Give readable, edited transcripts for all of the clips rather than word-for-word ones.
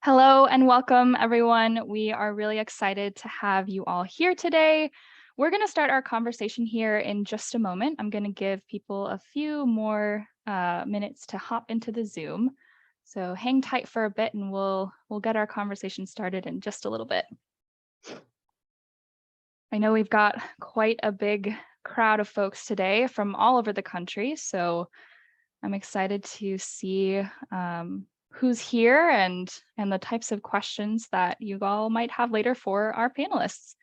Hello and welcome, everyone. We are really excited to have you all here today. We're going to start our conversation here in just a moment. I'm going to give people a few more minutes to hop into the Zoom. So hang tight for a bit and we'll get our conversation started in just a little bit. I know we've got quite a big crowd of folks today from all over the country, so I'm excited to see who's here and the types of questions that you all might have later for our panelists.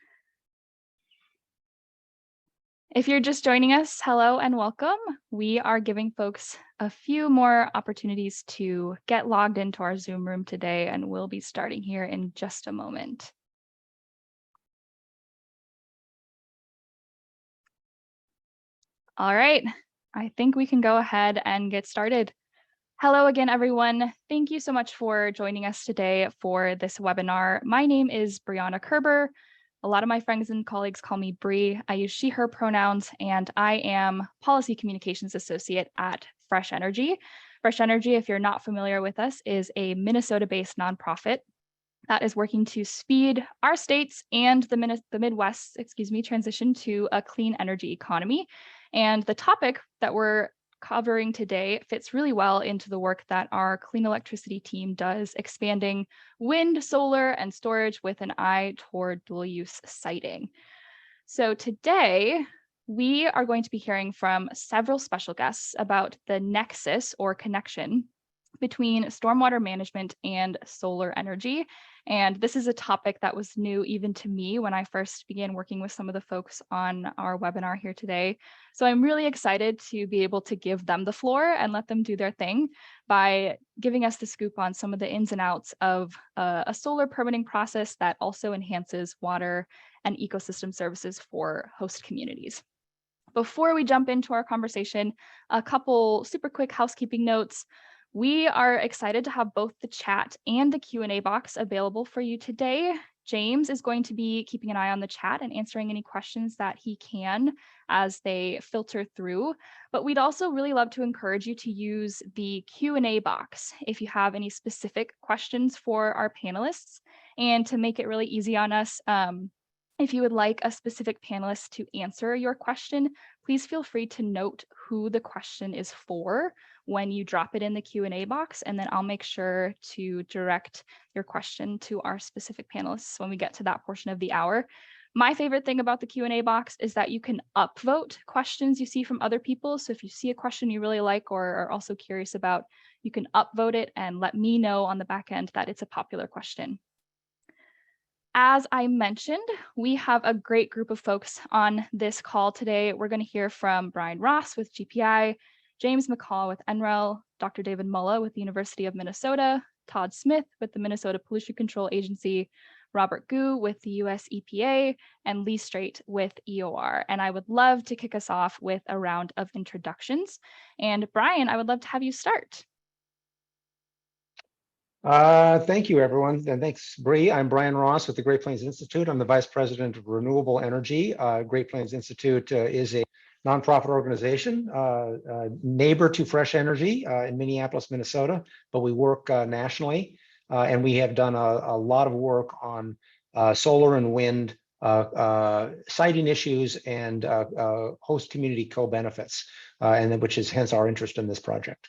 If you're just joining us, hello and welcome. We are giving folks a few more opportunities to get logged into our Zoom room today, and we'll be starting here in just a moment. All right, I think we can go ahead and get started. Hello again, everyone. Thank you so much for joining us today for this webinar. My name is Brianna Kerber. A lot of my friends and colleagues call me Bree. I use she, her pronouns, and I am Policy Communications Associate at Fresh Energy. Fresh Energy, if you're not familiar with us, is a Minnesota-based nonprofit that is working to speed our states and the Midwest, transition to a clean energy economy. And the topic that we're covering today fits really well into the work that our clean electricity team does, expanding wind, solar, and storage with an eye toward dual use siting. So today, we are going to be hearing from several special guests about the nexus or connection between stormwater management and solar energy. And this is a topic that was new even to me when I first began working with some of the folks on our webinar here today. So I'm really excited to be able to give them the floor and let them do their thing by giving us the scoop on some of the ins and outs of a solar permitting process that also enhances water and ecosystem services for host communities. Before we jump into our conversation, a couple super quick housekeeping notes. We are excited to have both the chat and the Q&A box available for you today. James is going to be keeping an eye on the chat and answering any questions that he can as they filter through. But we'd also really love to encourage you to use the Q&A box if you have any specific questions for our panelists. And to make it really easy on us, if you would like a specific panelist to answer your question, please feel free to note who the question is for when you drop it in the Q&A box, and then I'll make sure to direct your question to our specific panelists when we get to that portion of the hour. My favorite thing about the Q&A box is that you can upvote questions you see from other people. So if you see a question you really like or are also curious about, you can upvote it and let me know on the back end that it's a popular question. As I mentioned, we have a great group of folks on this call today. We're going to hear from Brian Ross with GPI, James McCall with NREL, Dr. David Mulla with the University of Minnesota, Todd Smith with the Minnesota Pollution Control Agency, Robert Gu with the US EPA, and Lee Straight with EOR. And I would love to kick us off with a round of introductions. And Brian, I would love to have you start. Thank you, everyone. And thanks, Bree. I'm Brian Ross with the Great Plains Institute. I'm the Vice President of Renewable Energy. Great Plains Institute is a nonprofit organization, neighbor to Fresh Energy in Minneapolis, Minnesota, but we work nationally. And we have done a lot of work on solar and wind siting issues and host community co-benefits, and which is hence our interest in this project.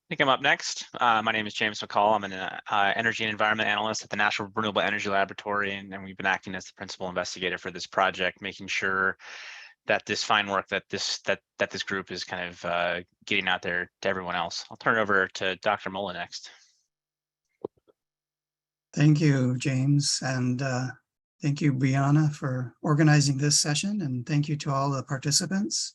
I think I'm up next. My name is James McCall. I'm an energy and environment analyst at the National Renewable Energy Laboratory, and we've been acting as the principal investigator for this project, making sure that this fine work that this group is kind of getting out there to everyone else. I'll turn it over to Dr. Mulla next. Thank you, James, and thank you, Brianna, for organizing this session, and thank you to all the participants.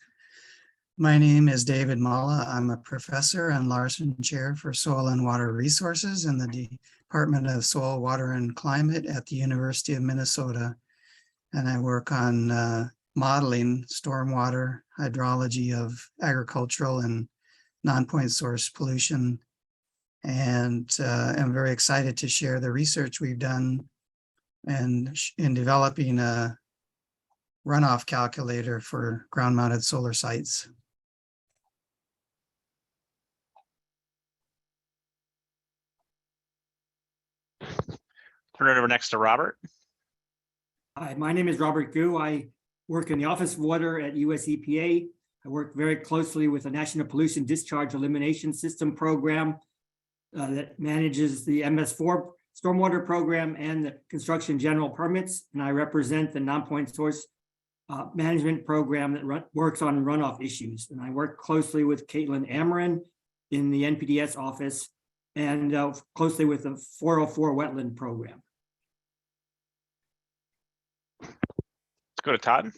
My name is David Mulla. I'm a professor and Larson Chair for Soil and Water Resources in the Department of Soil, Water, and Climate at the University of Minnesota. And I work on modeling stormwater, hydrology of agricultural and non-point source pollution. And I'm very excited to share the research we've done and in developing a runoff calculator for ground-mounted solar sites. Turn it over next to Robert. Hi, my name is Robert Gu. I work in the Office of Water at US EPA. I work very closely with the National Pollution Discharge Elimination System program that manages the MS4 stormwater program and the construction general permits. And I represent the non-point source management program that works on runoff issues. And I work closely with Caitlin Amarin in the NPDS office and closely with the 404 wetland program. Let's go to Todd.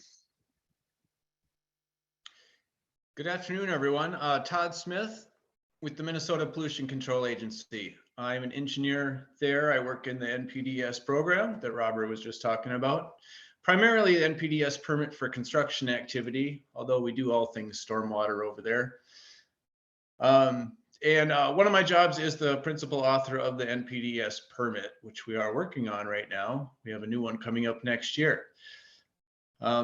Good afternoon, everyone. Todd Smith with the Minnesota Pollution Control Agency. I'm an engineer there. I work in the NPDS program that Robert was just talking about. Primarily the NPDS permit for construction activity, although we do all things stormwater over there. One of my jobs is the principal author of the NPDS permit, which we are working on right now. We have a new one coming up next year.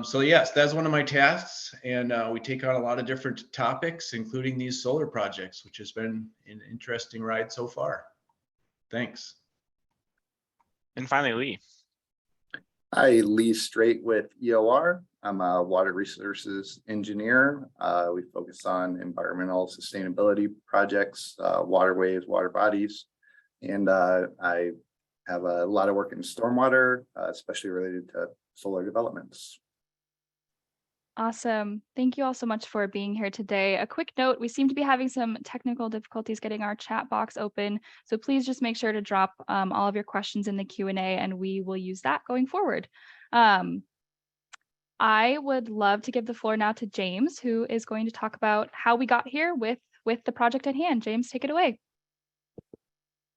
So yes, that's one of my tasks, and we take on a lot of different topics, including these solar projects, which has been an interesting ride so far. Thanks. And finally, Lee. Hi, Lee Straight with EOR. I'm a water resources engineer. We focus on environmental sustainability projects, waterways, water bodies, and I have a lot of work in stormwater, especially related to solar developments. Awesome. Thank you all so much for being here today. A quick note, we seem to be having some technical difficulties getting our chat box open. So please just make sure to drop all of your questions in the Q&A and we will use that going forward. I would love to give the floor now to James, who is going to talk about how we got here with the project at hand. James, take it away.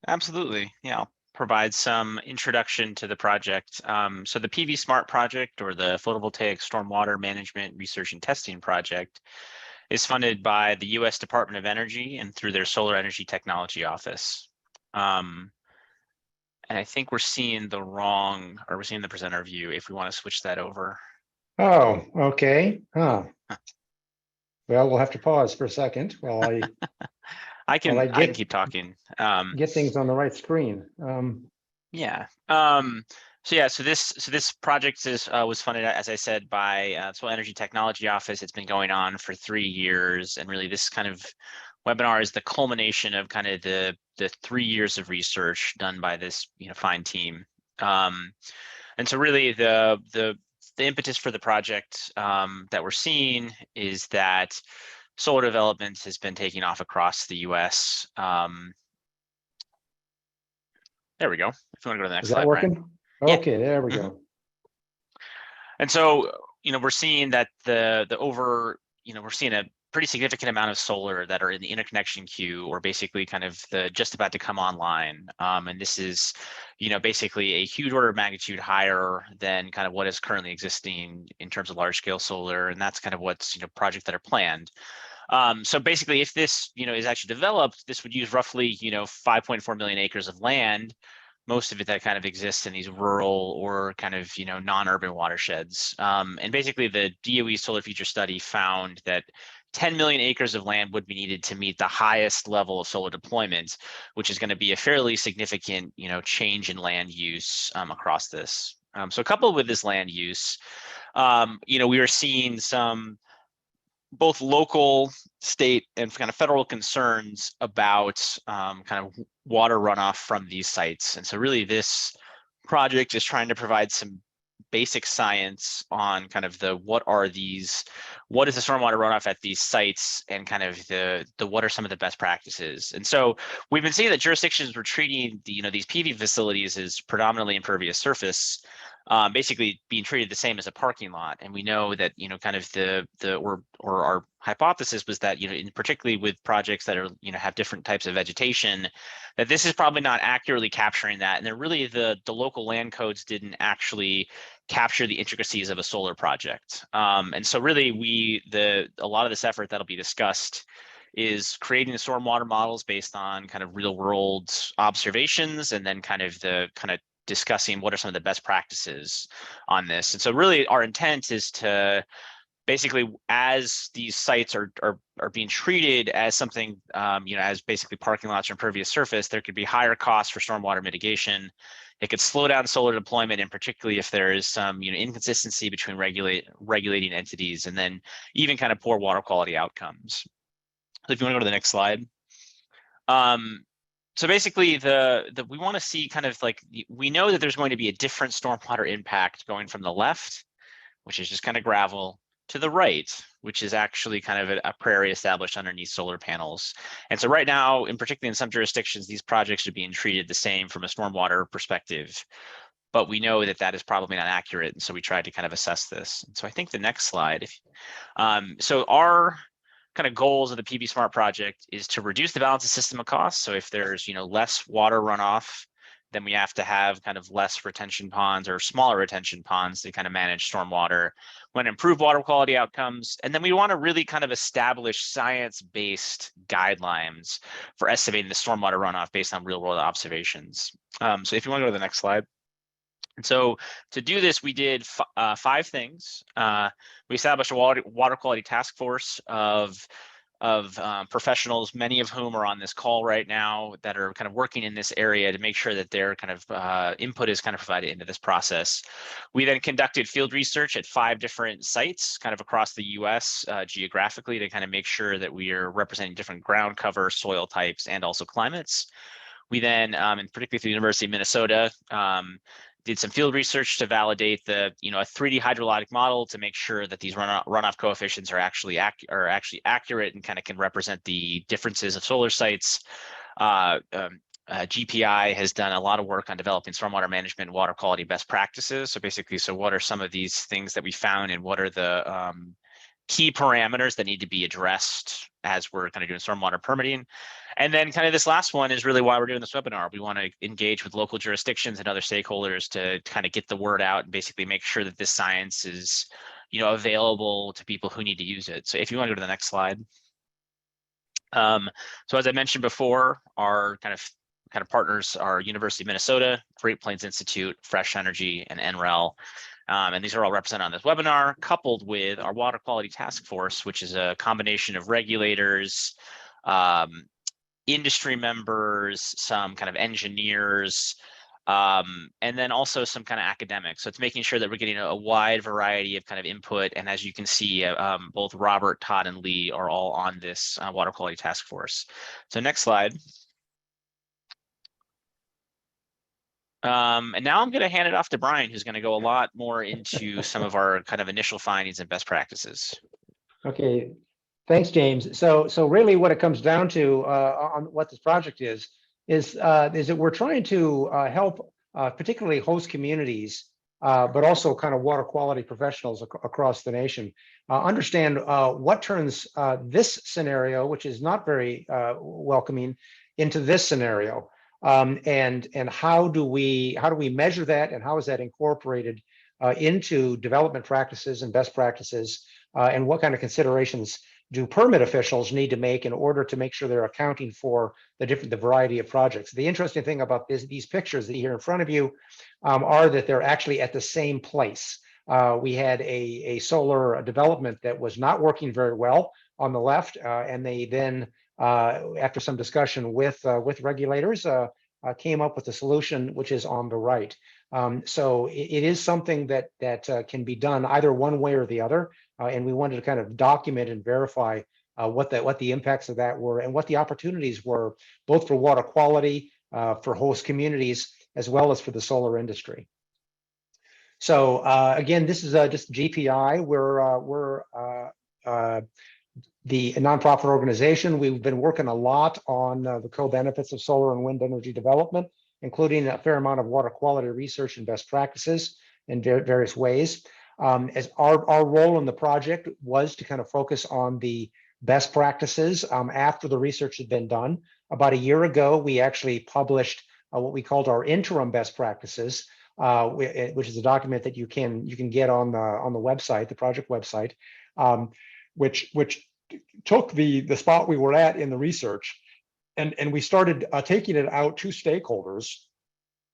Absolutely. Yeah, I'll provide some introduction to the project. So the PV Smart project, or the Photovoltaic Stormwater Management Research and Testing project, is funded by the US Department of Energy and through their Solar Energy Technology Office. And I think we're seeing we're seeing the presenter view if we want to switch that over. Oh, okay. Huh. Well, we'll have to pause for a second while I can keep talking. Get things on the right screen. Yeah. So this project was funded, as I said, by Solar Energy Technology Office. It's been going on for 3 years, and really this kind of webinar is the culmination of kind of the 3 years of research done by this fine team. And so really the impetus for the project that we're seeing is that solar development has been taking off across the US. There we go. If you want to go to the next slide, working? Brian. Okay, there we go. And so, we're seeing that we're seeing a pretty significant amount of solar that are in the interconnection queue, or basically kind of just about to come online. And this is, basically a huge order of magnitude higher than kind of what is currently existing in terms of large scale solar. And that's kind of what's, projects that are planned. So basically, if this, is actually developed, this would use roughly, 5.4 million acres of land, most of it that kind of exists in these rural or kind of, non-urban watersheds. And basically the DOE Solar Future Study found that 10 million acres of land would be needed to meet the highest level of solar deployment, which is going to be a fairly significant, change in land use across this. So coupled with this land use, we are seeing some both local, state, and kind of federal concerns about kind of water runoff from these sites. And so really this project is trying to provide some basic science on kind of what is the stormwater runoff at these sites, and kind of what are some of the best practices. And so we've been seeing that jurisdictions were treating these PV facilities as predominantly impervious surface, basically being treated the same as a parking lot. And we know that kind of our hypothesis was that particularly with projects that are have different types of vegetation, that this is probably not accurately capturing that, and that really the local land codes didn't actually capture the intricacies of a solar project. And so really a lot of this effort that'll be discussed is creating the stormwater models based on kind of real world observations, and then kind of discussing what are some of the best practices on this. And so really our intent is to basically, as these sites are being treated as something, as basically parking lots or impervious surface, there could be higher costs for stormwater mitigation. It could slow down solar deployment, and particularly if there is some inconsistency between regulating entities, and then even kind of poor water quality outcomes. So if you want to go to the next slide. So basically, we want to see kind of like, we know that there's going to be a different stormwater impact going from the left, which is just kind of gravel, to the right, which is actually kind of a prairie established underneath solar panels. And so right now, in particular in some jurisdictions, these projects are being treated the same from a stormwater perspective, but we know that that is probably not accurate. And so we tried to kind of assess this. And so I think the next slide, so our kind of goals of the PV Smart project is to reduce the balance of system of costs. So if there's less water runoff, then we have to have kind of less retention ponds or smaller retention ponds to kind of manage stormwater. We want to improve water quality outcomes. And then we want to really kind of establish science-based guidelines for estimating the stormwater runoff based on real world observations. So if you want to go to the next slide. And so to do this, we did 5 things. We established a water quality task force of professionals, many of whom are on this call right now, that are kind of working in this area to make sure that their kind of input is kind of provided into this process. We then conducted field research at 5 different sites kind of across the US geographically to kind of make sure that we are representing different ground cover, soil types, and also climates. We then, and particularly through the University of Minnesota, did some field research to validate the, a 3D hydrologic model to make sure that these runoff coefficients are actually accurate and kind of can represent the differences of solar sites. GPI has done a lot of work on developing stormwater management and water quality best practices. So basically, what are some of these things that we found, and what are the key parameters that need to be addressed as we're kind of doing stormwater permitting? And then kind of this last one is really why we're doing this webinar. We want to engage with local jurisdictions and other stakeholders to kind of get the word out and basically make sure that this science is, available to people who need to use it. So if you want to go to the next slide. So as I mentioned before, our kind of partners are University of Minnesota, Great Plains Institute, Fresh Energy, and NREL. And these are all represented on this webinar, coupled with our water quality task force, which is a combination of regulators, industry members, some kind of engineers, and then also some kind of academics. So it's making sure that we're getting a wide variety of kind of input. And as you can see, both Robert, Todd, and Lee are all on this water quality task force. So next slide. And now I'm going to hand it off to Brian, who's going to go a lot more into some of our kind of initial findings and best practices. Okay, thanks, James. So really what it comes down to on what this project is that we're trying to help particularly host communities, but also kind of water quality professionals across the nation understand what turns this scenario, which is not very welcoming, into this scenario. And how do we measure that, and how is that incorporated into development practices and best practices, and what kind of considerations do permit officials need to make in order to make sure they're accounting for the variety of projects? The interesting thing about these pictures that you hear in front of you are that they're actually at the same place. We had a solar development that was not working very well on the left, and they then after some discussion with regulators, came up with a solution which is on the right. So it is something that can be done either one way or the other, and we wanted to kind of document and verify what the impacts of that were and what the opportunities were, both for water quality, for host communities, as well as for the solar industry. So again, this is just GPI. We're the nonprofit organization. We've been working a lot on the co-benefits of solar and wind energy development, including a fair amount of water quality research and best practices in various ways. As our role in the project was to kind of focus on the best practices after the research had been done. About a year ago, we actually published what we called our interim best practices, which is a document that you can get on the website, the project website, which took the spot we were at in the research, and we started taking it out to stakeholders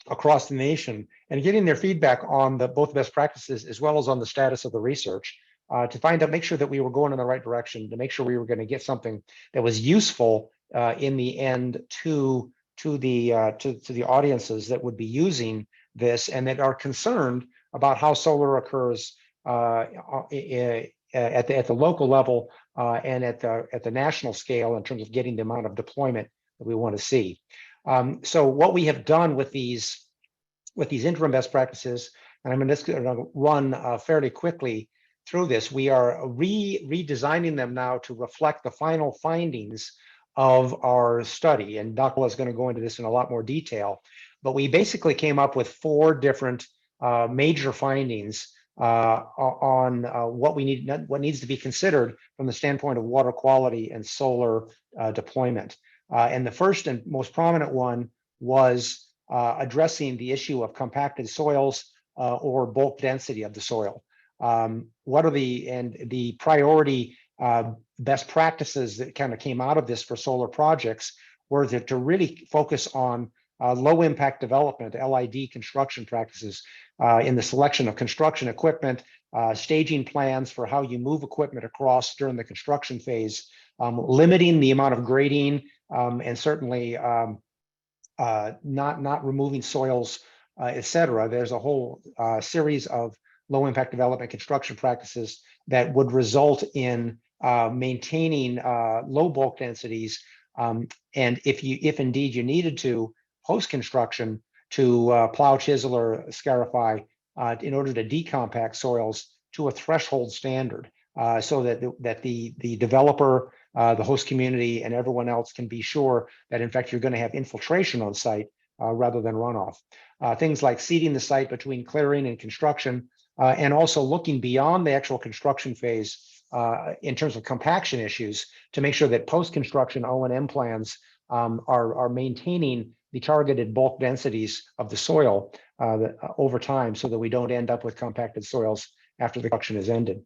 across the nation and getting their feedback on both best practices as well as on the status of the research. to find out, make sure that we were going in the right direction, to make sure we were going to get something that was useful in the end to the audiences that would be using this and that are concerned about how solar occurs at the local level and at the national scale in terms of getting the amount of deployment that we want to see. So what we have done with these interim best practices, and I'm just going to run fairly quickly through this, we are redesigning them now to reflect the final findings of our study. And Dr. is going to go into this in a lot more detail, but we basically came up with 4 different major findings on what needs to be considered from the standpoint of water quality and solar deployment. And the first and most prominent one was addressing the issue of compacted soils or bulk density of the soil. What are the priority best practices that kind of came out of this for solar projects were to really focus on low impact development, LID construction practices in the selection of construction equipment, staging plans for how you move equipment across during the construction phase, limiting the amount of grading, and certainly not removing soils, et cetera. There's a whole series of low impact development construction practices that would result in maintaining low bulk densities. And if indeed you needed to, post-construction, to plow, chisel, or scarify in order to decompact soils to a threshold standard, so that the developer, the host community, and everyone else can be sure that in fact you're going to have infiltration on site rather than runoff. Things like seeding the site between clearing and construction, and also looking beyond the actual construction phase in terms of compaction issues to make sure that post-construction O&M plans are maintaining the targeted bulk densities of the soil over time, so that we don't end up with compacted soils after the construction is ended.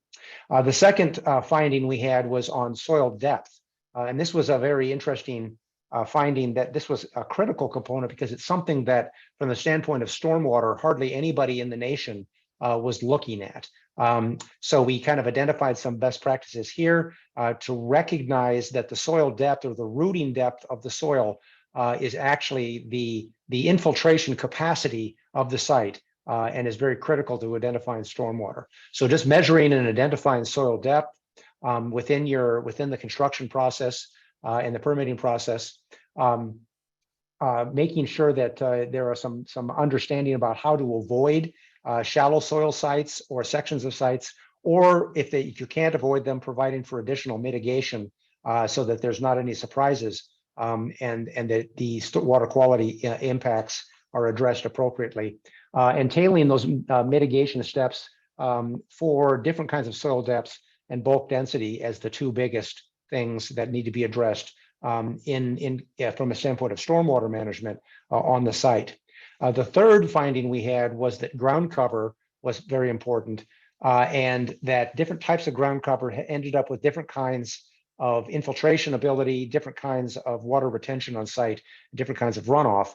The second finding we had was on soil depth. And this was a very interesting finding, that this was a critical component because it's something that, from the standpoint of stormwater, hardly anybody in the nation was looking at. So we kind of identified some best practices here to recognize that the soil depth, or the rooting depth of the soil, is actually the infiltration capacity of the site, and is very critical to identifying stormwater. So just measuring and identifying soil depth within the construction process and the permitting process, making sure that there are some understanding about how to avoid shallow soil sites or sections of sites, or if you can't avoid them, providing for additional mitigation so that there's not any surprises, and that the water quality impacts are addressed appropriately, and tailoring those mitigation steps for different kinds of soil depths and bulk density as the 2 biggest things that need to be addressed from a standpoint of stormwater management on the site. The third finding we had was that ground cover was very important, and that different types of ground cover ended up with different kinds of infiltration ability, different kinds of water retention on site, different kinds of runoff.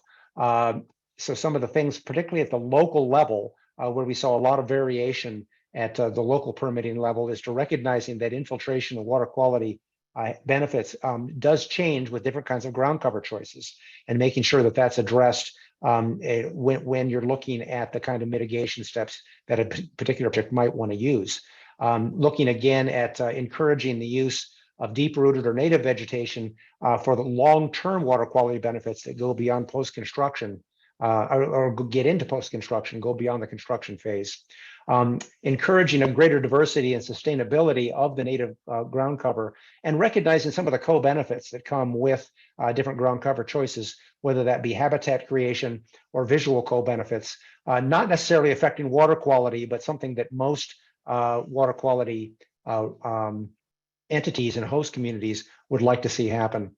So some of the things, particularly at the local level, where we saw a lot of variation at the local permitting level, is to recognizing that infiltration and water quality benefits does change with different kinds of ground cover choices, and making sure that that's addressed when you're looking at the kind of mitigation steps that a particular project might want to use. Looking again at encouraging the use of deep-rooted or native vegetation for the long-term water quality benefits that go beyond post-construction, or get into post-construction, go beyond the construction phase. Encouraging a greater diversity and sustainability of the native ground cover, and recognizing some of the co-benefits that come with different ground cover choices, whether that be habitat creation or visual co-benefits, not necessarily affecting water quality, but something that most water quality entities and host communities would like to see happen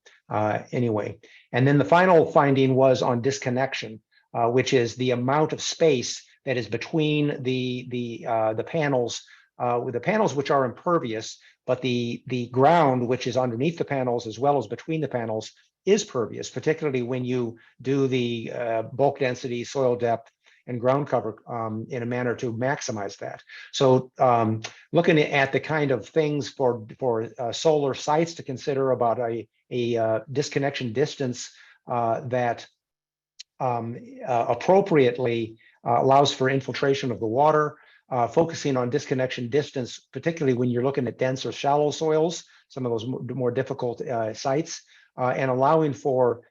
anyway. And then the final finding was on disconnection, which is the amount of space that is between the panels, with the panels which are impervious, but the ground which is underneath the panels as well as between the panels is pervious, particularly when you do the bulk density, soil depth, and ground cover in a manner to maximize that. So looking at the kind of things for solar sites to consider about a disconnection distance that appropriately allows for infiltration of the water, focusing on disconnection distance, particularly when you're looking at dense or shallow soils, some of those more difficult sites, and allowing for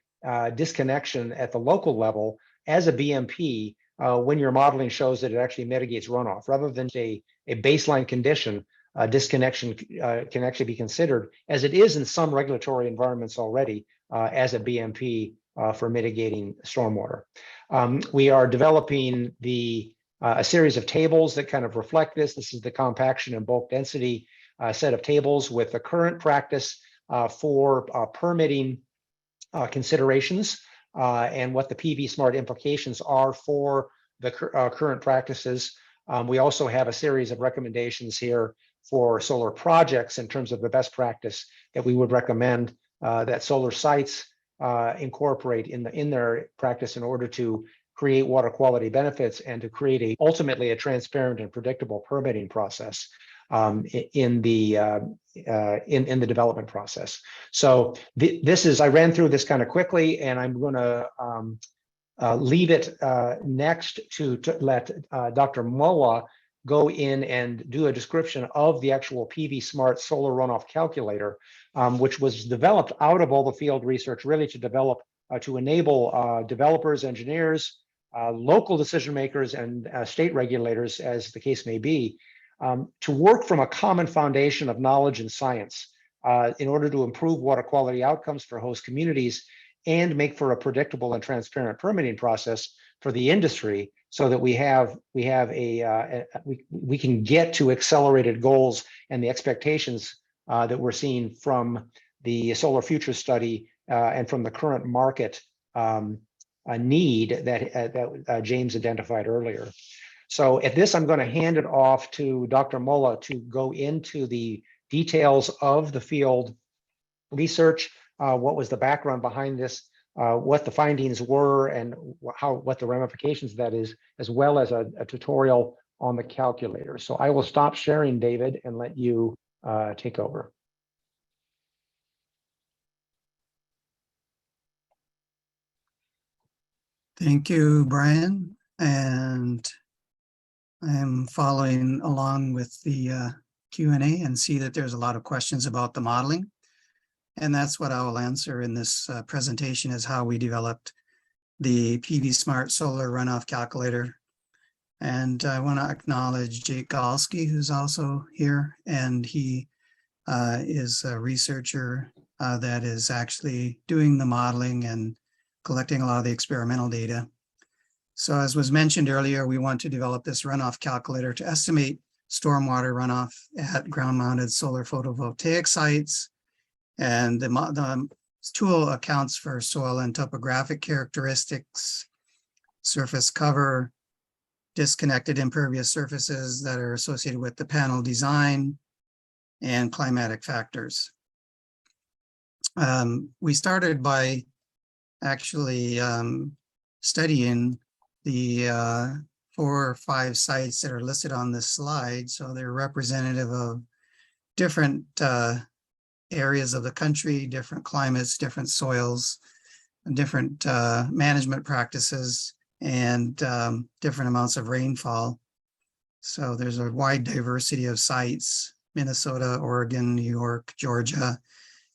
disconnection at the local level as a BMP when your modeling shows that it actually mitigates runoff, rather than a baseline condition. Disconnection can actually be considered, as it is in some regulatory environments already, as a BMP for mitigating stormwater. We are developing a series of tables that kind of reflect this. This is the compaction and bulk density set of tables with the current practice for permitting considerations and what the PV Smart implications are for the current practices. We also have a series of recommendations here for solar projects in terms of the best practice that we would recommend that solar sites incorporate in their practice in order to create water quality benefits and to create ultimately a transparent and predictable permitting process in the development process. So I ran through this kind of quickly, and I'm going to leave it next to let Dr. Mulla go in and do a description of the actual PV Smart solar runoff calculator, which was developed out of all the field research, really to enable developers, engineers, local decision makers, and state regulators, as the case may be, to work from a common foundation of knowledge and science in order to improve water quality outcomes for host communities and make for a predictable and transparent permitting process for the industry, so that we can get to accelerated goals and the expectations that we're seeing from the Solar Future Study and from the current market need that James identified earlier. So at this, I'm going to hand it off to Dr. Mulla to go into the details of the field research, what was the background behind this, what the findings were, and what the ramifications of that is, as well as a tutorial on the calculator. So I will stop sharing, David, and let you take over. Thank you, Brian. And I am following along with the Q&A and see that there's a lot of questions about the modeling. And that's what I will answer in this presentation, is how we developed the PV Smart Solar Runoff Calculator. And I want to acknowledge Jake Galski, who's also here, and he is a researcher that is actually doing the modeling and collecting a lot of the experimental data. So as was mentioned earlier, we want to develop this runoff calculator to estimate stormwater runoff at ground-mounted solar photovoltaic sites. And the tool accounts for soil and topographic characteristics, surface cover, disconnected impervious surfaces that are associated with the panel design, and climatic factors. We started by actually studying the 4 or 5 sites that are listed on this slide. So they're representative of different areas of the country, different climates, different soils, and different management practices, and different amounts of rainfall. So there's a wide diversity of sites: Minnesota, Oregon, New York, Georgia,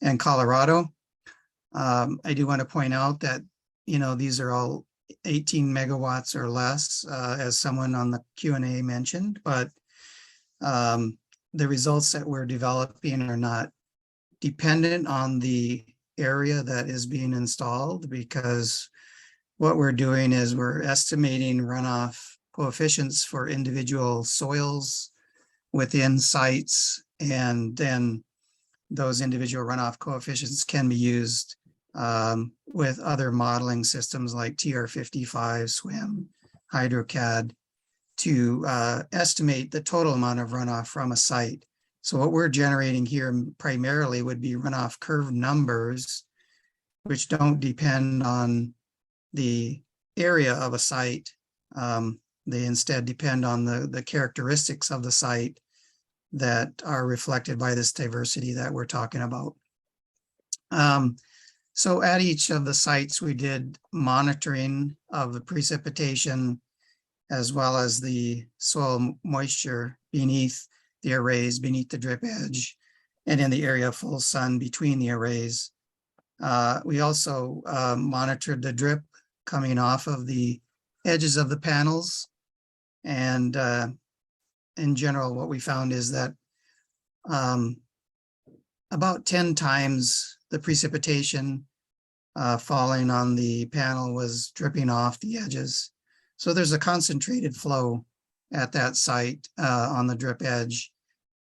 and Colorado. I do want to point out that, these are all 18 megawatts or less, as someone on the Q&A mentioned, but the results that we're developing are not dependent on the area that is being installed, because what we're doing is we're estimating runoff coefficients for individual soils within sites, and then those individual runoff coefficients can be used with other modeling systems like TR55, SWIM, HydroCAD, to estimate the total amount of runoff from a site. So what we're generating here primarily would be runoff curve numbers, which don't depend on the area of a site, They instead depend on the characteristics of the site that are reflected by this diversity that we're talking about. So at each of the sites, we did monitoring of the precipitation as well as the soil moisture beneath the arrays, beneath the drip edge, and in the area of full sun between the arrays. We also monitored the drip coming off of the edges of the panels. And in general, what we found is that about 10 times the precipitation falling on the panel was dripping off the edges. So there's a concentrated flow at that site on the drip edge.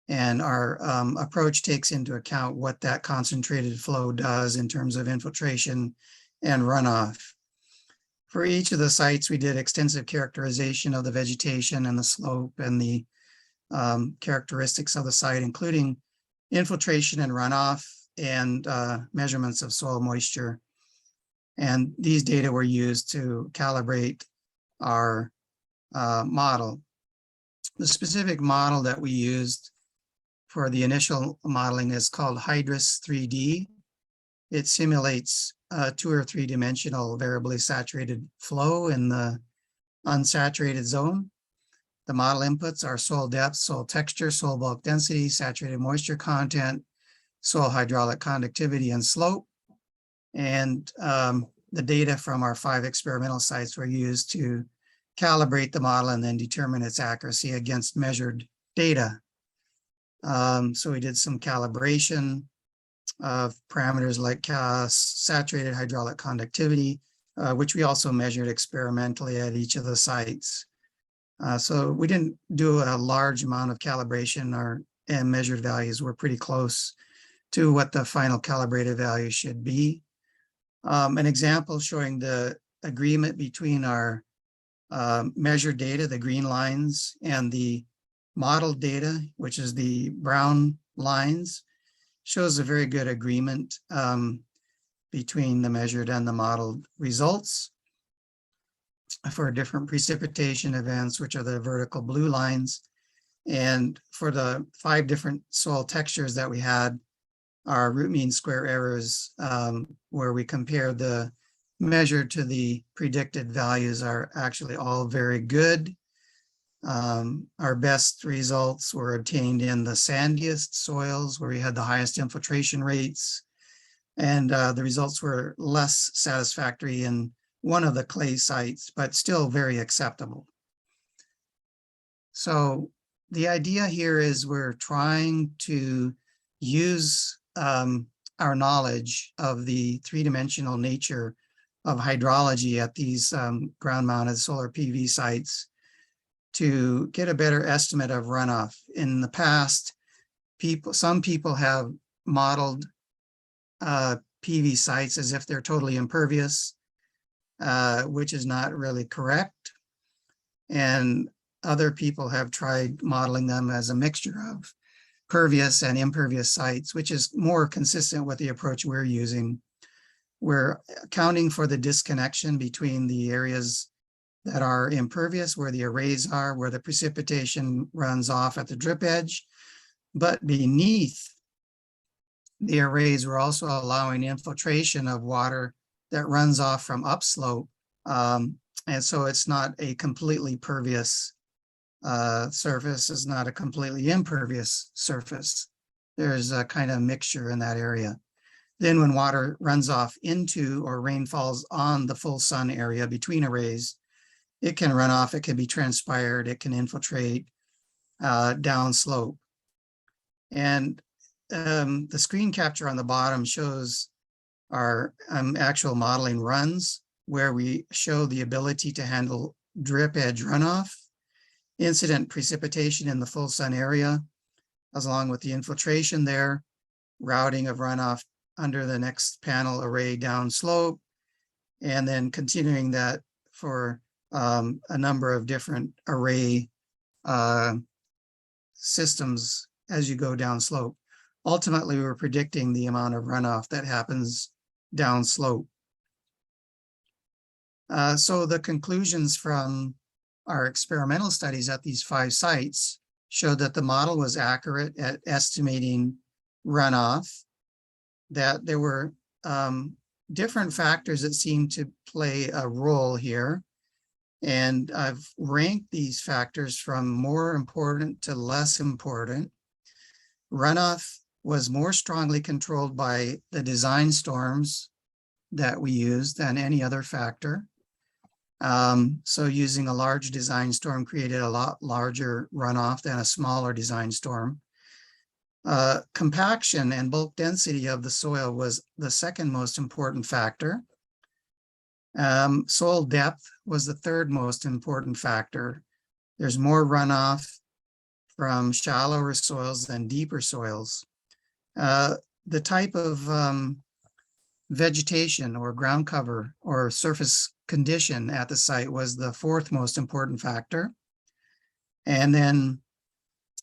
And our approach takes into account what that concentrated flow does in terms of infiltration and runoff. For each of the sites, we did extensive characterization of the vegetation and the slope and the characteristics of the site, including infiltration and runoff and measurements of soil moisture. And these data were used to calibrate our model. The specific model that we used for the initial modeling is called Hydrus 3D. It simulates a 2 or 3 dimensional variably saturated flow in the unsaturated zone. The model inputs are soil depth, soil texture, soil bulk density, saturated moisture content, soil hydraulic conductivity, and slope. And the data from our 5 experimental sites were used to calibrate the model and then determine its accuracy against measured data. So we did some calibration of parameters like saturated hydraulic conductivity, which we also measured experimentally at each of the sites. So we didn't do a large amount of calibration, and measured values were pretty close to what the final calibrated value should be. An example showing the agreement between our measured data, the green lines, and the modeled data, which is the brown lines, shows a very good agreement between the measured and the modeled results for different precipitation events, which are the vertical blue lines. And for the 5 different soil textures that we had, our root mean square errors, where we compared the measured to the predicted values, are actually all very good. Our best results were obtained in the sandiest soils, where we had the highest infiltration rates. And the results were less satisfactory in one of the clay sites, but still very acceptable. So the idea here is we're trying to use our knowledge of the 3-dimensional nature of hydrology at these ground-mounted solar PV sites to get a better estimate of runoff. In the past, some people have modeled PV sites as if they're totally impervious, which is not really correct. And other people have tried modeling them as a mixture of pervious and impervious sites, which is more consistent with the approach we're using. We're accounting for the disconnection between the areas that are impervious, where the arrays are, where the precipitation runs off at the drip edge. But beneath the arrays, we're also allowing infiltration of water that runs off from upslope. And so it's not a completely pervious surface, it's not a completely impervious surface. There's a kind of mixture in that area. Then when water runs off into or rain falls on the full sun area between arrays, it can run off, it can be transpired, it can infiltrate downslope. And the screen capture on the bottom shows our actual modeling runs, where we show the ability to handle drip edge runoff, incident precipitation in the full sun area, along with the infiltration there, routing of runoff under the next panel array downslope, and then continuing that for a number of different array systems as you go downslope. Ultimately, we're predicting the amount of runoff that happens downslope. So the conclusions from our experimental studies at these 5 sites showed that the model was accurate at estimating runoff, that there were different factors that seemed to play a role here. And I've ranked these factors from more important to less important. Runoff was more strongly controlled by the design storms that we used than any other factor. So using a large design storm created a lot larger runoff than a smaller design storm. Compaction and bulk density of the soil was the second most important factor. Soil depth was the third most important factor. There's more runoff from shallower soils than deeper soils. The type of vegetation or ground cover or surface condition at the site was the fourth most important factor. And then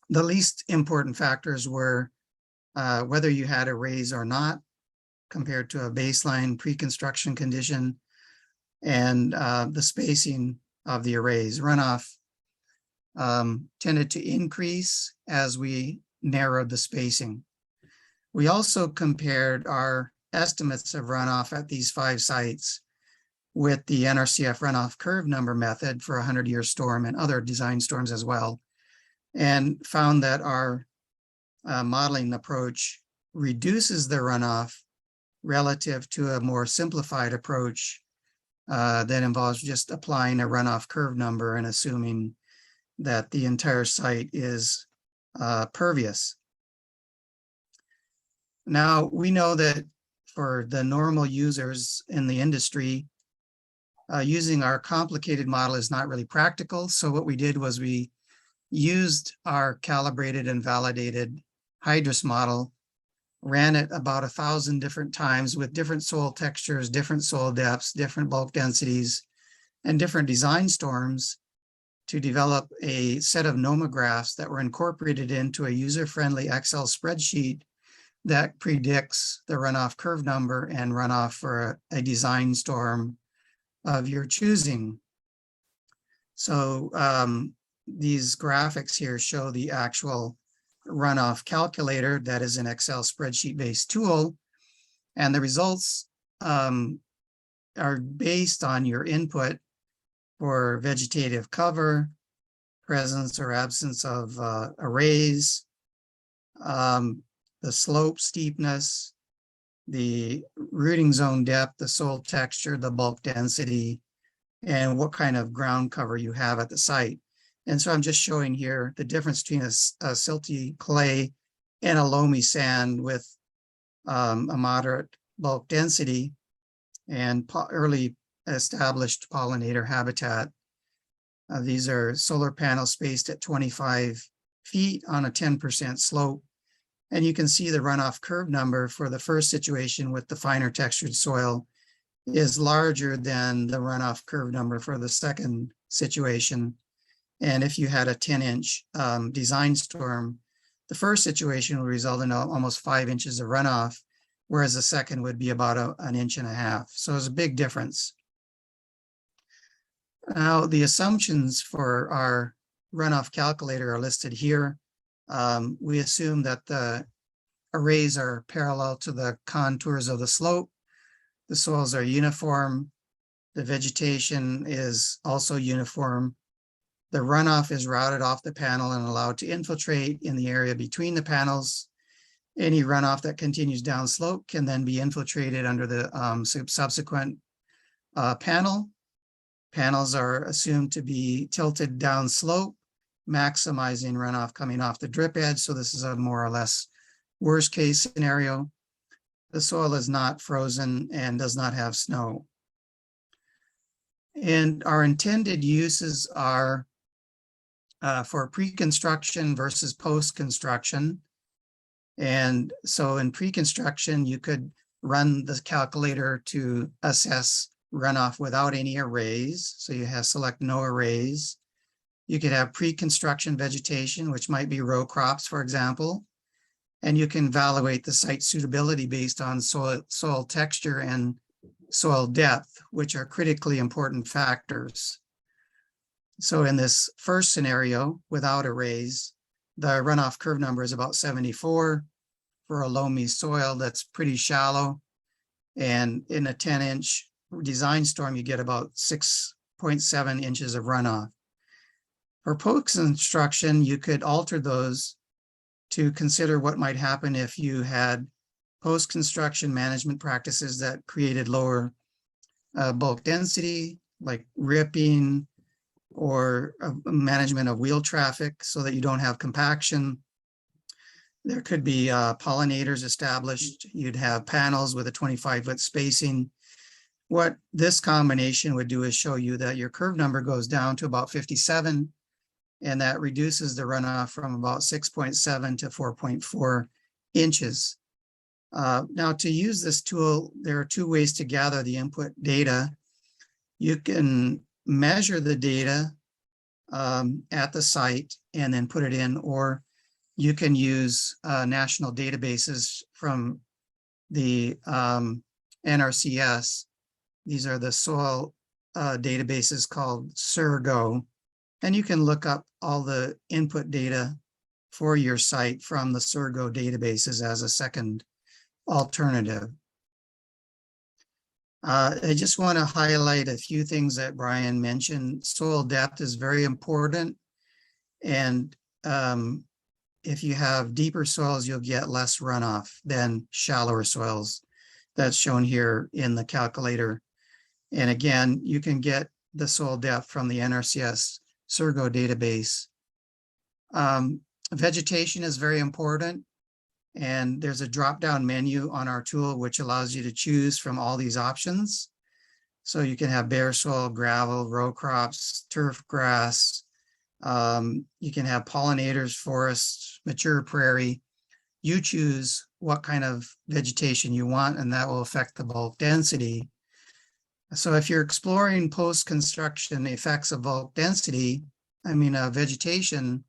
the least important factors were whether you had arrays or not compared to a baseline pre-construction condition, and the spacing of the arrays. Runoff tended to increase as we narrowed the spacing. We also compared our estimates of runoff at these 5 sites with the NRCF runoff curve number method for a 100-year storm and other design storms as well, and found that our modeling approach reduces the runoff relative to a more simplified approach that involves just applying a runoff curve number and assuming that the entire site is pervious. Now, we know that for the normal users in the industry, using our complicated model is not really practical. So what we did was we used our calibrated and validated Hydrus model, ran it about 1,000 different times with different soil textures, different soil depths, different bulk densities, and different design storms to develop a set of nomographs that were incorporated into a user-friendly Excel spreadsheet that predicts the runoff curve number and runoff for a design storm of your choosing. So these graphics here show the actual runoff calculator that is an Excel spreadsheet-based tool, and the results are based on your input for vegetative cover, presence or absence of arrays, the slope steepness, the rooting zone depth, the soil texture, the bulk density, and what kind of ground cover you have at the site. And so I'm just showing here the difference between a silty clay and a loamy sand with a moderate bulk density and early established pollinator habitat. These are solar panels spaced at 25 feet on a 10% slope. And you can see the runoff curve number for the first situation with the finer textured soil is larger than the runoff curve number for the second situation. And if you had a 10-inch design storm, the first situation will result in almost 5 inches of runoff, whereas the second would be about 1.5 inches. So it's a big difference. Now, the assumptions for our runoff calculator are listed here. We assume that the arrays are parallel to the contours of the slope. The soils are uniform. The vegetation is also uniform. The runoff is routed off the panel and allowed to infiltrate in the area between the panels. Any runoff that continues downslope can then be infiltrated under the subsequent panel. Panels are assumed to be tilted downslope, maximizing runoff coming off the drip edge. So this is a more or less worst case scenario. The soil is not frozen and does not have snow. And our intended uses are for pre-construction versus post-construction. And so in pre-construction, you could run the calculator to assess runoff without any arrays. So you have select no arrays. You could have pre-construction vegetation, which might be row crops, for example. And you can evaluate the site suitability based on soil texture and soil depth, which are critically important factors. So in this first scenario, without a raise, the runoff curve number is about 74 for a loamy soil that's pretty shallow. And in a 10-inch design storm, you get about 6.7 inches of runoff. For post-construction, you could alter those to consider what might happen if you had post-construction management practices that created lower bulk density, like ripping, or management of wheel traffic so that you don't have compaction. There could be pollinators established. You'd have panels with a 25-foot spacing. What this combination would do is show you that your curve number goes down to about 57, and that reduces the runoff from about 6.7 to 4.4 inches. Now, to use this tool, there are two ways to gather the input data. You can measure the data at the site and then put it in, or you can use national databases from the NRCS. These are the soil databases called SURGO, and you can look up all the input data for your site from the SURGO databases as a second alternative. I just want to highlight a few things that Brian mentioned. Soil depth is very important, and if you have deeper soils, you'll get less runoff than shallower soils. That's shown here in the calculator. And again, you can get the soil depth from the NRCS SURGO database. Vegetation is very important, and there's a drop-down menu on our tool which allows you to choose from all these options. So you can have bare soil, gravel, row crops, turf grass. You can have pollinators, forests, mature prairie. You choose what kind of vegetation you want, and that will affect the bulk density. So if you're exploring post-construction effects of bulk density, vegetation,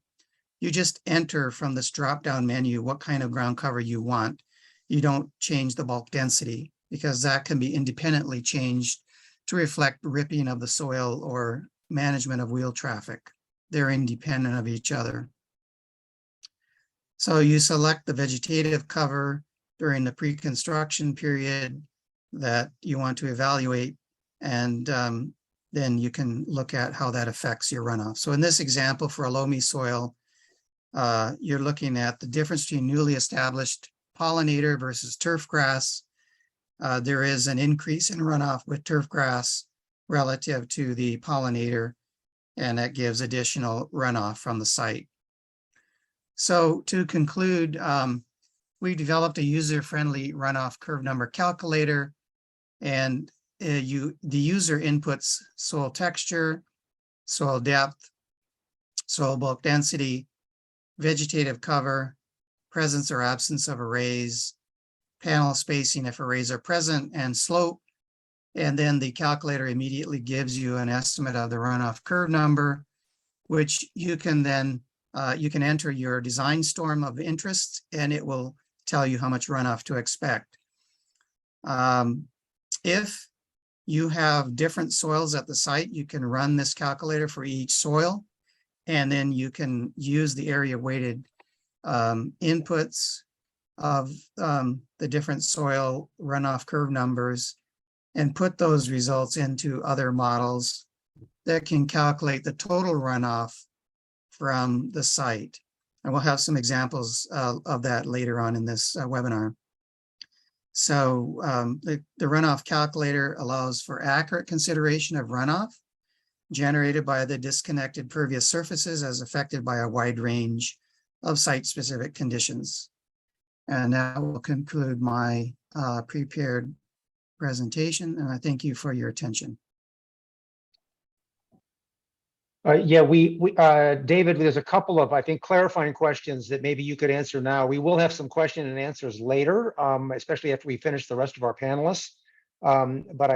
you just enter from this drop-down menu what kind of ground cover you want. You don't change the bulk density, because that can be independently changed to reflect ripping of the soil or management of wheel traffic. They're independent of each other. So you select the vegetative cover during the pre-construction period that you want to evaluate, and then you can look at how that affects your runoff. So in this example, for a loamy soil, you're looking at the difference between newly established pollinator versus turf grass. There is an increase in runoff with turf grass relative to the pollinator, and that gives additional runoff from the site. So to conclude, we developed a user-friendly runoff curve number calculator, and the user inputs soil texture, soil depth, soil bulk density, vegetative cover, presence or absence of arrays, panel spacing if arrays are present, and slope. And then the calculator immediately gives you an estimate of the runoff curve number, which you can then you can enter your design storm of interest, and it will tell you how much runoff to expect. If you have different soils at the site, you can run this calculator for each soil, and then you can use the area weighted inputs of the different soil runoff curve numbers and put those results into other models that can calculate the total runoff from the site. And we'll have some examples of that later on in this webinar. So the runoff calculator allows for accurate consideration of runoff generated by the disconnected pervious surfaces as affected by a wide range of site-specific conditions. And that will conclude my prepared presentation, and I thank you for your attention. Yeah, David, there's a couple of, I think, clarifying questions that maybe you could answer now. We will have some question and answers later, especially after we finish the rest of our panelists. But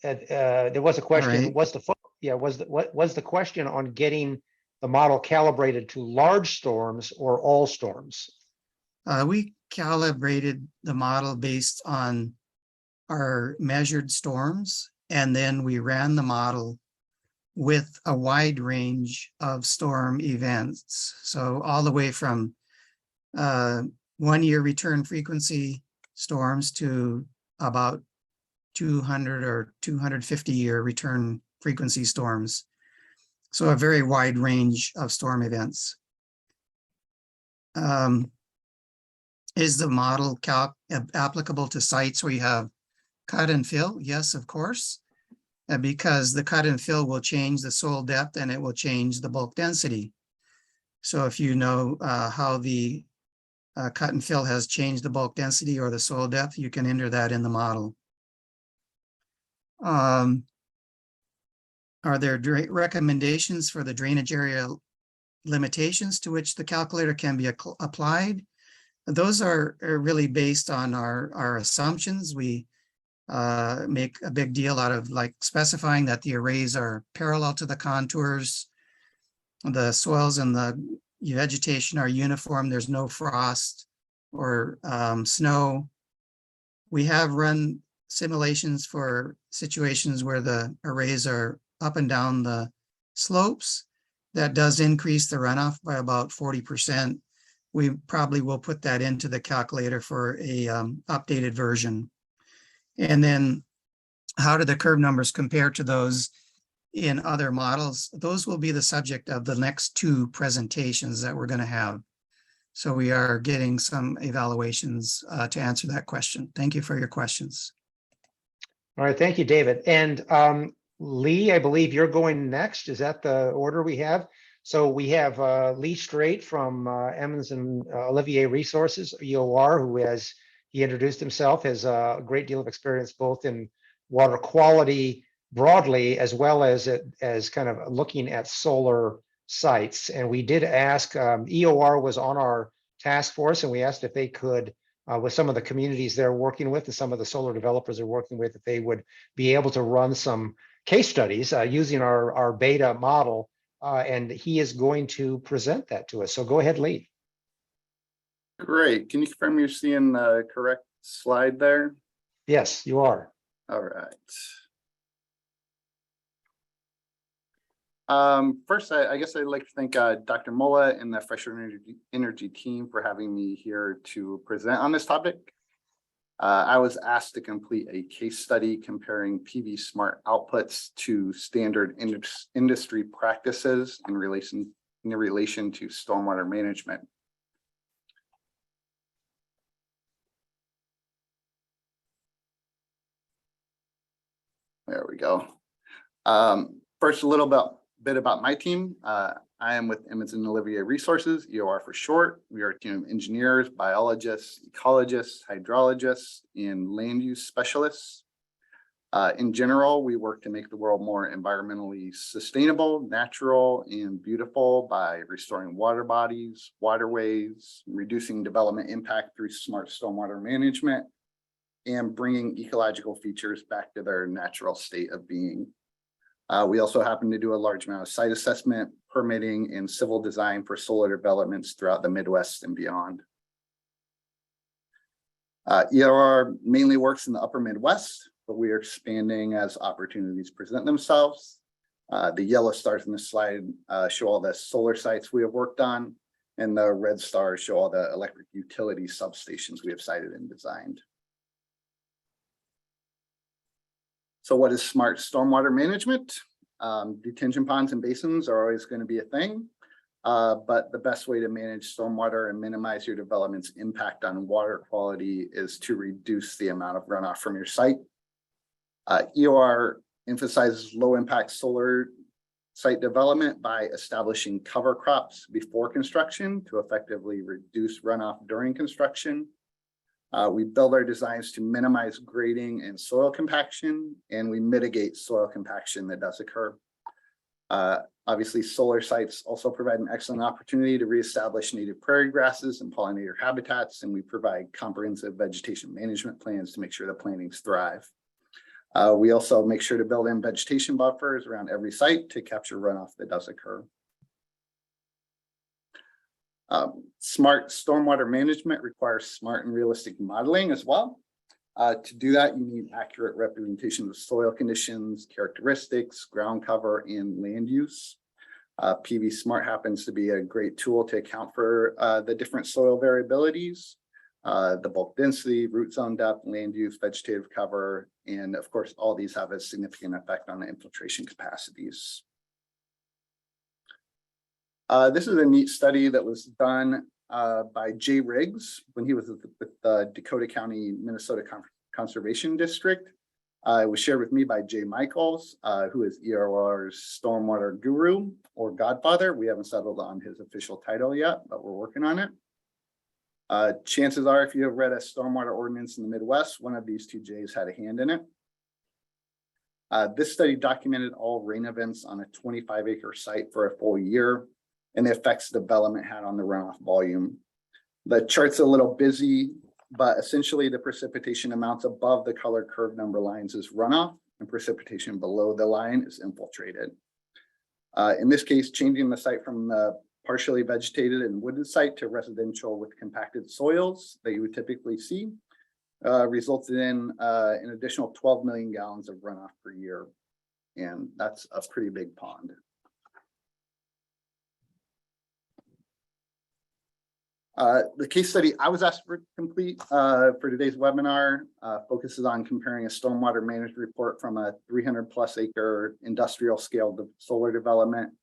there was a question. Right. Was the question on getting the model calibrated to large storms or all storms? We calibrated the model based on our measured storms, and then we ran the model with a wide range of storm events. So all the way from 1-year return frequency storms to about 200 or 250-year return frequency storms. So a very wide range of storm events. Is the model applicable to sites where you have cut and fill? Yes, of course, because the cut and fill will change the soil depth and it will change the bulk density. So if you know how the cut and fill has changed the bulk density or the soil depth, you can enter that in the model. Are there recommendations for the drainage area limitations to which the calculator can be applied? Those are really based on our assumptions. We make a big deal out of like specifying that the arrays are parallel to the contours. The soils and the vegetation are uniform. There's no frost or snow. We have run simulations for situations where the arrays are up and down the slopes. That does increase the runoff by about 40%. We probably will put that into the calculator for a updated version. And then how do the curve numbers compare to those in other models? Those will be the subject of the next 2 presentations that we're going to have. So we are getting some evaluations to answer that question. Thank you for your questions. All right, thank you, David. And Lee, I believe you're going next. Is that the order we have? So we have Lee Straight from Emmons and Olivier Resources, EOR, who he introduced himself, has a great deal of experience both in water quality broadly, as well as kind of looking at solar sites. And we did ask, EOR was on our task force, and we asked if they could, with some of the communities they're working with and some of the solar developers they're working with, if they would be able to run some case studies using our beta model. And he is going to present that to us. So go ahead, Lee. Great. Can you confirm you're seeing the correct slide there? Yes, you are. All right. First, I guess I'd like to thank Dr. Mola and the Fresh Energy team for having me here to present on this topic. I was asked to complete a case study comparing PV smart outputs to standard industry practices in relation to stormwater management. There we go. First, a little bit about my team. I am with Emmons and Olivier Resources, EOR for short. We are a team of engineers, biologists, ecologists, hydrologists, and land use specialists. In general, we work to make the world more environmentally sustainable, natural, and beautiful by restoring water bodies, waterways, reducing development impact through smart stormwater management, and bringing ecological features back to their natural state of being. We also happen to do a large amount of site assessment, permitting, and civil design for solar developments throughout the Midwest and beyond. EOR mainly works in the upper Midwest, but we are expanding as opportunities present themselves. The yellow stars in this slide show all the solar sites we have worked on, and the red stars show all the electric utility substations we have sited and designed. So what is smart stormwater management? Detention ponds and basins are always going to be a thing, but the best way to manage stormwater and minimize your development's impact on water quality is to reduce the amount of runoff from your site. EOR emphasizes low impact solar site development by establishing cover crops before construction to effectively reduce runoff during construction. We build our designs to minimize grading and soil compaction, and we mitigate soil compaction that does occur. Obviously, solar sites also provide an excellent opportunity to reestablish native prairie grasses and pollinator habitats, and we provide comprehensive vegetation management plans to make sure the plantings thrive. We also make sure to build in vegetation buffers around every site to capture runoff that does occur. Smart stormwater management requires smart and realistic modeling as well. To do that, you need accurate representation of soil conditions, characteristics, ground cover, and land use. PV Smart happens to be a great tool to account for the different soil variabilities, the bulk density, root zone depth, land use, vegetative cover, and of course, all these have a significant effect on the infiltration capacities. This is a neat study that was done by Jay Riggs when he was with the Dakota County, Minnesota Conservation District. It was shared with me by Jay Michaels, who is ERR's stormwater guru or godfather. We haven't settled on his official title yet, but we're working on it. Chances are, if you have read a stormwater ordinance in the Midwest, one of these two Jays had a hand in it. This study documented all rain events on a 25-acre site for a full year and the effects development had on the runoff volume. The chart's a little busy, but essentially the precipitation amounts above the colored curve number lines is runoff and precipitation below the line is infiltrated. In this case, changing the site from the partially vegetated and wooded site to residential with compacted soils that you would typically see resulted in an additional 12 million gallons of runoff per year. And that's a pretty big pond. The case study I was asked to complete for today's webinar focuses on comparing a stormwater management report from a 300+ acre industrial scale solar development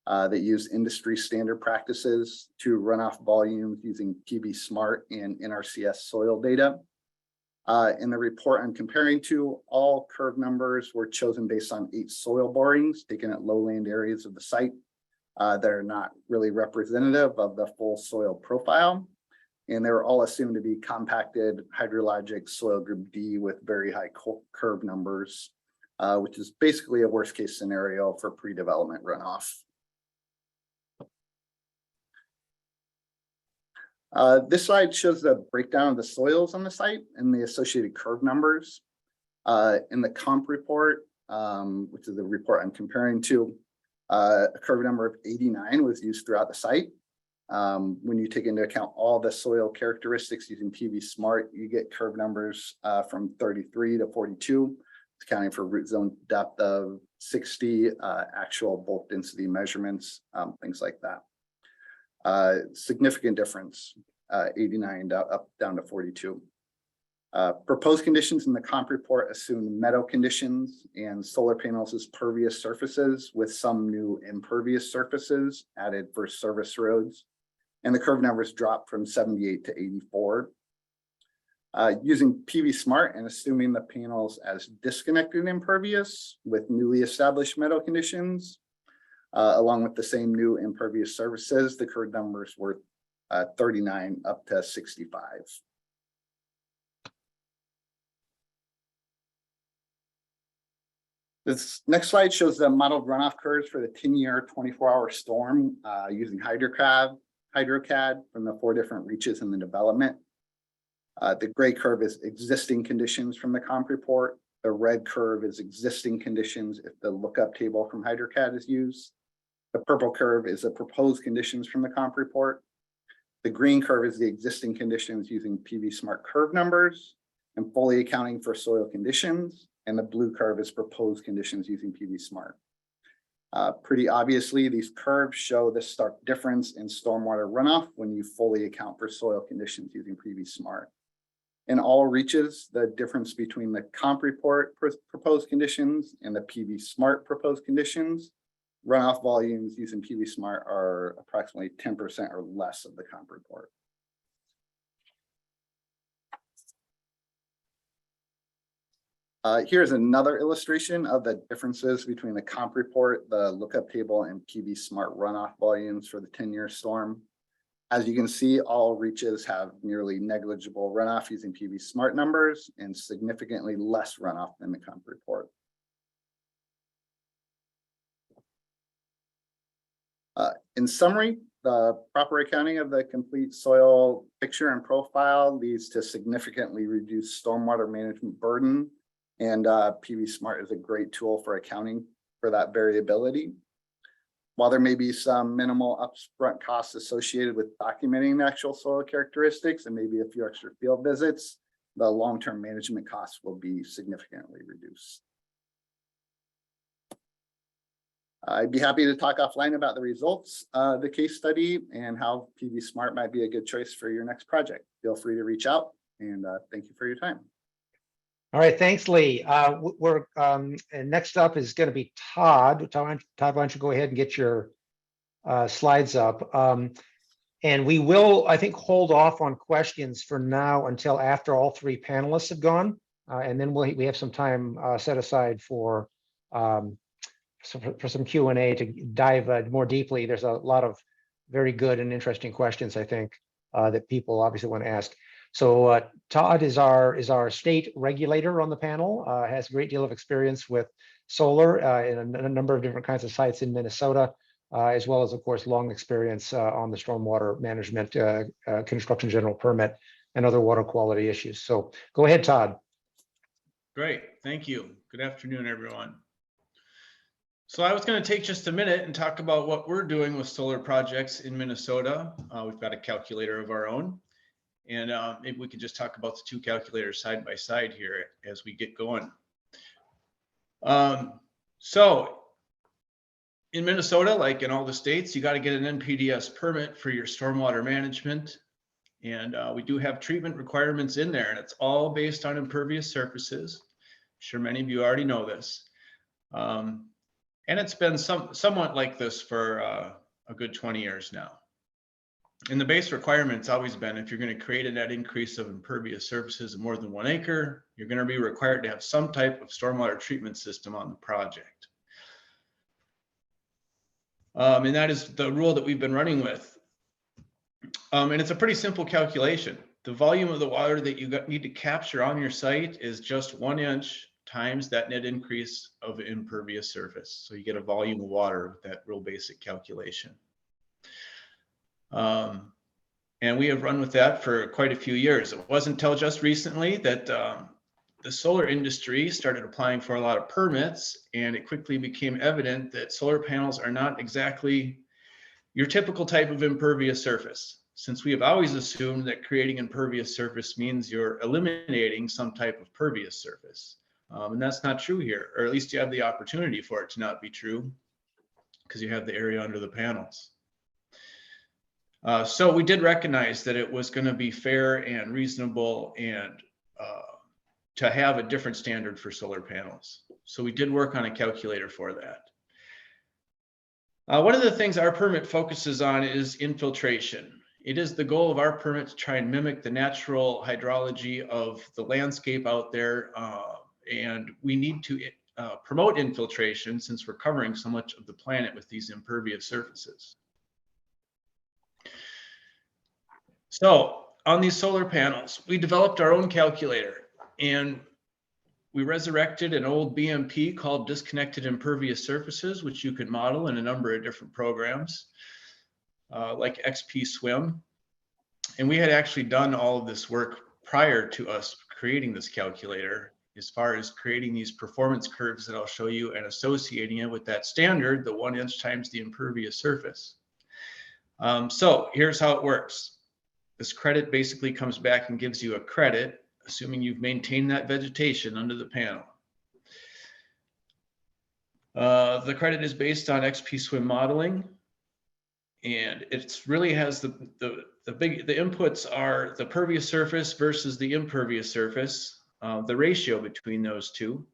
that used industry standard practices to runoff volumes using PV Smart and NRCS soil data. In the report I'm comparing to, all curve numbers were chosen based on 8 soil borings taken at lowland areas of the site. They're not really representative of the full soil profile, and they're all assumed to be compacted hydrologic soil group D with very high curve numbers, which is basically a worst case scenario for pre-development runoff. This slide shows the breakdown of the soils on the site and the associated curve numbers. In the comp report, which is the report I'm comparing to, a curve number of 89 was used throughout the site. When you take into account all the soil characteristics using PV Smart, you get curve numbers from 33 to 42, accounting for root zone depth of 60, actual bulk density measurements, things like that. Significant difference, 89 down to 42. Proposed conditions in the comp report assume meadow conditions and solar panels as pervious surfaces with some new impervious surfaces added for service roads. And the curve numbers dropped from 78 to 84. Using PV Smart and assuming the panels as disconnected and impervious with newly established meadow conditions, along with the same new impervious surfaces, the curve numbers were 39 up to 65. This next slide shows the modeled runoff curves for the 10-year 24-hour storm using HydroCAD from the 4 different reaches in the development. The gray curve is existing conditions from the comp report. The red curve is existing conditions if the lookup table from HydroCAD is used. The purple curve is the proposed conditions from the comp report. The green curve is the existing conditions using PV Smart curve numbers and fully accounting for soil conditions. And the blue curve is proposed conditions using PV Smart. Pretty obviously, these curves show the stark difference in stormwater runoff when you fully account for soil conditions using PV Smart. In all reaches, the difference between the comp report proposed conditions and the PV Smart proposed conditions, runoff volumes using PV Smart are approximately 10% or less of the comp report. Here's another illustration of the differences between the comp report, the lookup table, and PV Smart runoff volumes for the 10-year storm. As you can see, all reaches have nearly negligible runoff using PV Smart numbers and significantly less runoff than the comp report. In summary, the proper accounting of the complete soil picture and profile leads to significantly reduced stormwater management burden. And PV Smart is a great tool for accounting for that variability. While there may be some minimal upfront costs associated with documenting the actual soil characteristics and maybe a few extra field visits, the long-term management costs will be significantly reduced. I'd be happy to talk offline about the results of the case study and how PV Smart might be a good choice for your next project. Feel free to reach out, and thank you for your time. All right, thanks, Lee. And next up is going to be Todd. Todd, why don't you go ahead and get your slides up? And we will, I think, hold off on questions for now until after all three panelists have gone, and then we have some time set aside for some Q&A to dive more deeply. There's a lot of very good and interesting questions, I think, that people obviously want to ask. So Todd is our state regulator on the panel, has a great deal of experience with solar in a number of different kinds of sites in Minnesota, as well as, of course, long experience on the stormwater management, construction general permit, and other water quality issues. So go ahead, Todd. Great, thank you. Good afternoon, everyone. So I was going to take just a minute and talk about what we're doing with solar projects in Minnesota. We've got a calculator of our own, and maybe we could just talk about the two calculators side by side here as we get going. So in Minnesota, like in all the states, you got to get an NPDES permit for your stormwater management. And we do have treatment requirements in there, and it's all based on impervious surfaces. I'm sure many of you already know this. And it's been somewhat like this for a good 20 years now. And the base requirement's always been, if you're going to create a net increase of impervious surfaces of more than 1 acre, you're going to be required to have some type of stormwater treatment system on the project. And that is the rule that we've been running with. And it's a pretty simple calculation. The volume of the water that you need to capture on your site is just 1 inch times that net increase of impervious surface. So you get a volume of water with that real basic calculation. And we have run with that for quite a few years. It wasn't until just recently that the solar industry started applying for a lot of permits, and it quickly became evident that solar panels are not exactly your typical type of impervious surface, since we have always assumed that creating impervious surface means you're eliminating some type of pervious surface. And that's not true here, or at least you have the opportunity for it to not be true because you have the area under the panels. So we did recognize that it was going to be fair and reasonable and to have a different standard for solar panels. So we did work on a calculator for that. One of the things our permit focuses on is infiltration. It is the goal of our permit to try and mimic the natural hydrology of the landscape out there. And we need to promote infiltration since we're covering so much of the planet with these impervious surfaces. So on these solar panels, we developed our own calculator, and we resurrected an old BMP called disconnected impervious surfaces, which you can model in a number of different programs like XP Swim. And we had actually done all of this work prior to us creating this calculator, as far as creating these performance curves that I'll show you and associating it with that standard, the 1 inch times the impervious surface. So here's how it works. This credit basically comes back and gives you a credit, assuming you've maintained that vegetation under the panel. The credit is based on XP Swim modeling, and it's really has the inputs are the pervious surface versus the impervious surface, the ratio between those two.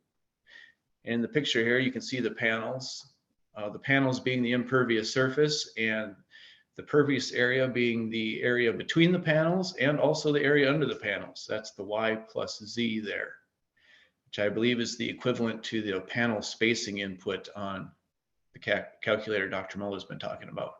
In the picture here, you can see the panels being the impervious surface, and the pervious area being the area between the panels and also the area under the panels. That's the Y plus Z there, which I believe is the equivalent to the panel spacing input on the calculator Dr. Muller's been talking about.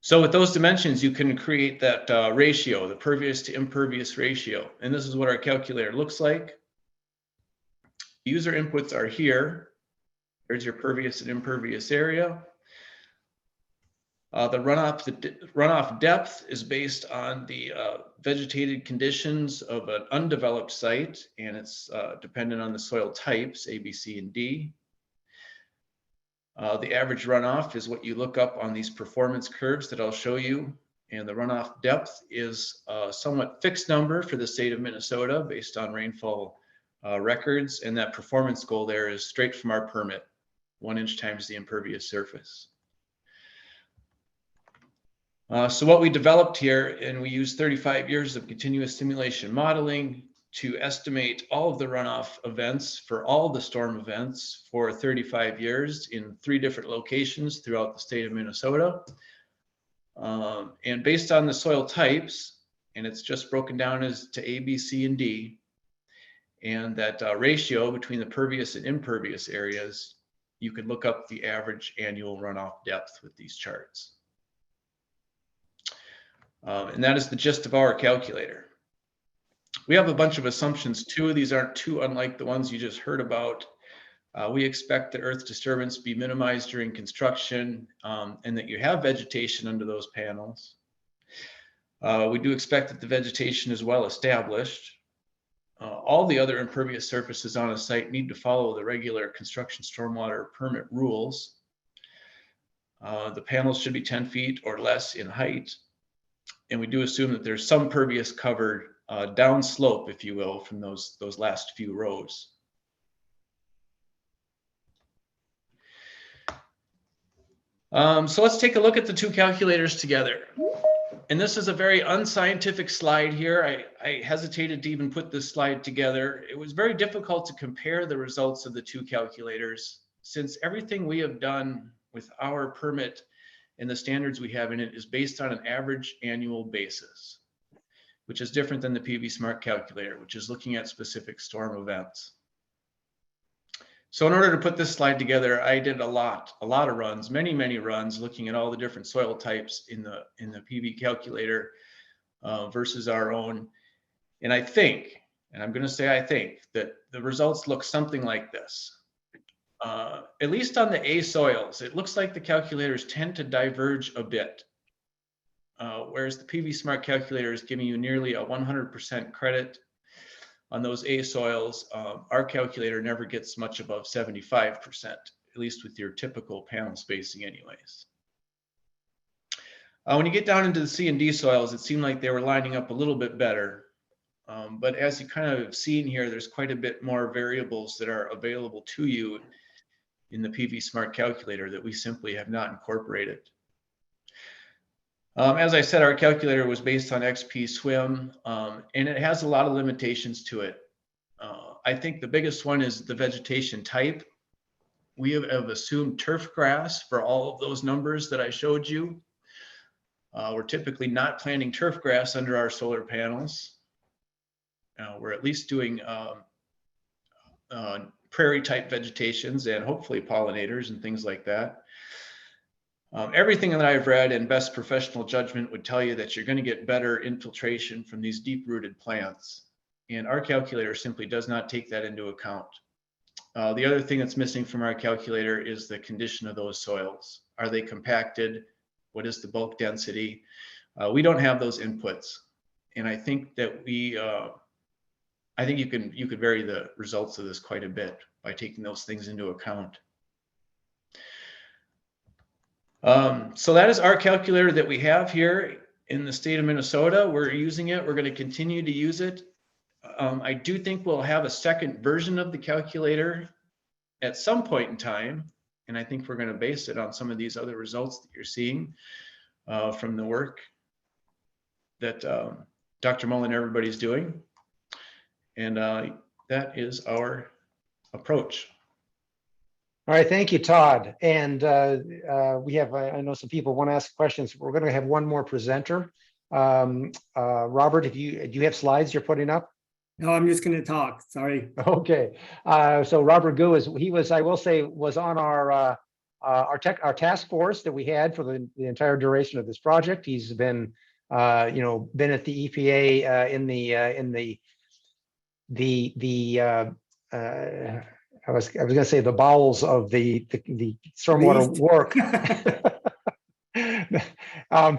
So with those dimensions, you can create that ratio, the pervious to impervious ratio. And this is what our calculator looks like. User inputs are here. There's your pervious and impervious area. The runoff depth is based on the vegetated conditions of an undeveloped site, and it's dependent on the soil types, A, B, C, and D. The average runoff is what you look up on these performance curves that I'll show you And the runoff depth is a somewhat fixed number for the state of Minnesota based on rainfall records. And that performance goal there is straight from our permit, 1 inch times the impervious surface. So what we developed here, and we used 35 years of continuous simulation modeling to estimate all of the runoff events for all the storm events for 35 years in 3 different locations throughout the state of Minnesota. And based on the soil types, and it's just broken down as to A, B, C, and D, and that ratio between the pervious and impervious areas, you could look up the average annual runoff depth with these charts. And that is the gist of our calculator. We have a bunch of assumptions too. These aren't too unlike the ones you just heard about. We expect that earth disturbance be minimized during construction and that you have vegetation under those panels. We do expect that the vegetation is well established. All the other impervious surfaces on a site need to follow the regular construction stormwater permit rules. The panels should be 10 feet or less in height. And we do assume that there's some pervious covered downslope, if you will, from those last few rows. So let's take a look at the 2 calculators together. And this is a very unscientific slide here. I hesitated to even put this slide together. It was very difficult to compare the results of the 2 calculators since everything we have done with our permit and the standards we have in it is based on an average annual basis, which is different than the PV Smart calculator, which is looking at specific storm events. So in order to put this slide together, I did a lot of runs, many runs, looking at all the different soil types in the PV calculator versus our own. And I think, and I'm going to say I think, that the results look something like this. At least on the A soils, it looks like the calculators tend to diverge a bit, whereas the PV Smart calculator is giving you nearly a 100% credit on those A soils. Our calculator never gets much above 75%, at least with your typical panel spacing anyways. When you get down into the C and D soils, it seemed like they were lining up a little bit better. But as you kind of seen here, there's quite a bit more variables that are available to you in the PV Smart calculator that we simply have not incorporated. As I said, our calculator was based on XP Swim, and it has a lot of limitations to it. I think the biggest one is the vegetation type. We have assumed turf grass for all of those numbers that I showed you. We're typically not planting turf grass under our solar panels. We're at least doing prairie type vegetations and hopefully pollinators and things like that. Everything that I've read and best professional judgment would tell you that you're going to get better infiltration from these deep rooted plants. And our calculator simply does not take that into account. The other thing that's missing from our calculator is the condition of those soils. Are they compacted? What is the bulk density? We don't have those inputs. And I think that I think you could vary the results of this quite a bit by taking those things into account. So that is our calculator that we have here in the state of Minnesota. We're using it. We're going to continue to use it. I do think we'll have a second version of the calculator at some point in time. And I think we're going to base it on some of these other results that you're seeing from the work that Dr. Mullen and everybody's doing. And that is our approach. All right, thank you, Todd. And we have, I know some people want to ask questions. We're going to have one more presenter. Robert, do you have slides you're putting up? No, I'm just going to talk. Sorry. Okay. So Robert Gu I will say, was on our task force that we had for the entire duration of this project. He's been, been at the EPA I was going to say the bowels of the stormwater work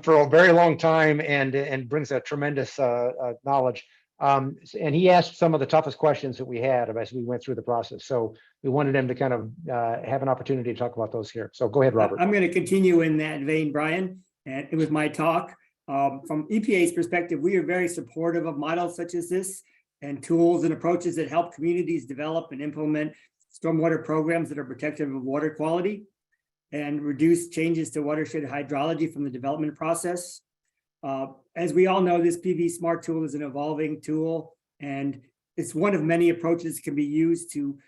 for a very long time and brings a tremendous knowledge. And he asked some of the toughest questions that we had as we went through the process. So we wanted him to kind of have an opportunity to talk about those here. So go ahead, Robert. I'm going to continue in that vein, Brian. And it was my talk. From EPA's perspective, we are very supportive of models such as this and tools and approaches that help communities develop and implement stormwater programs that are protective of water quality and reduce changes to watershed hydrology from the development process. As we all know, this PV Smart tool is an evolving tool, and it's one of many approaches that can be used to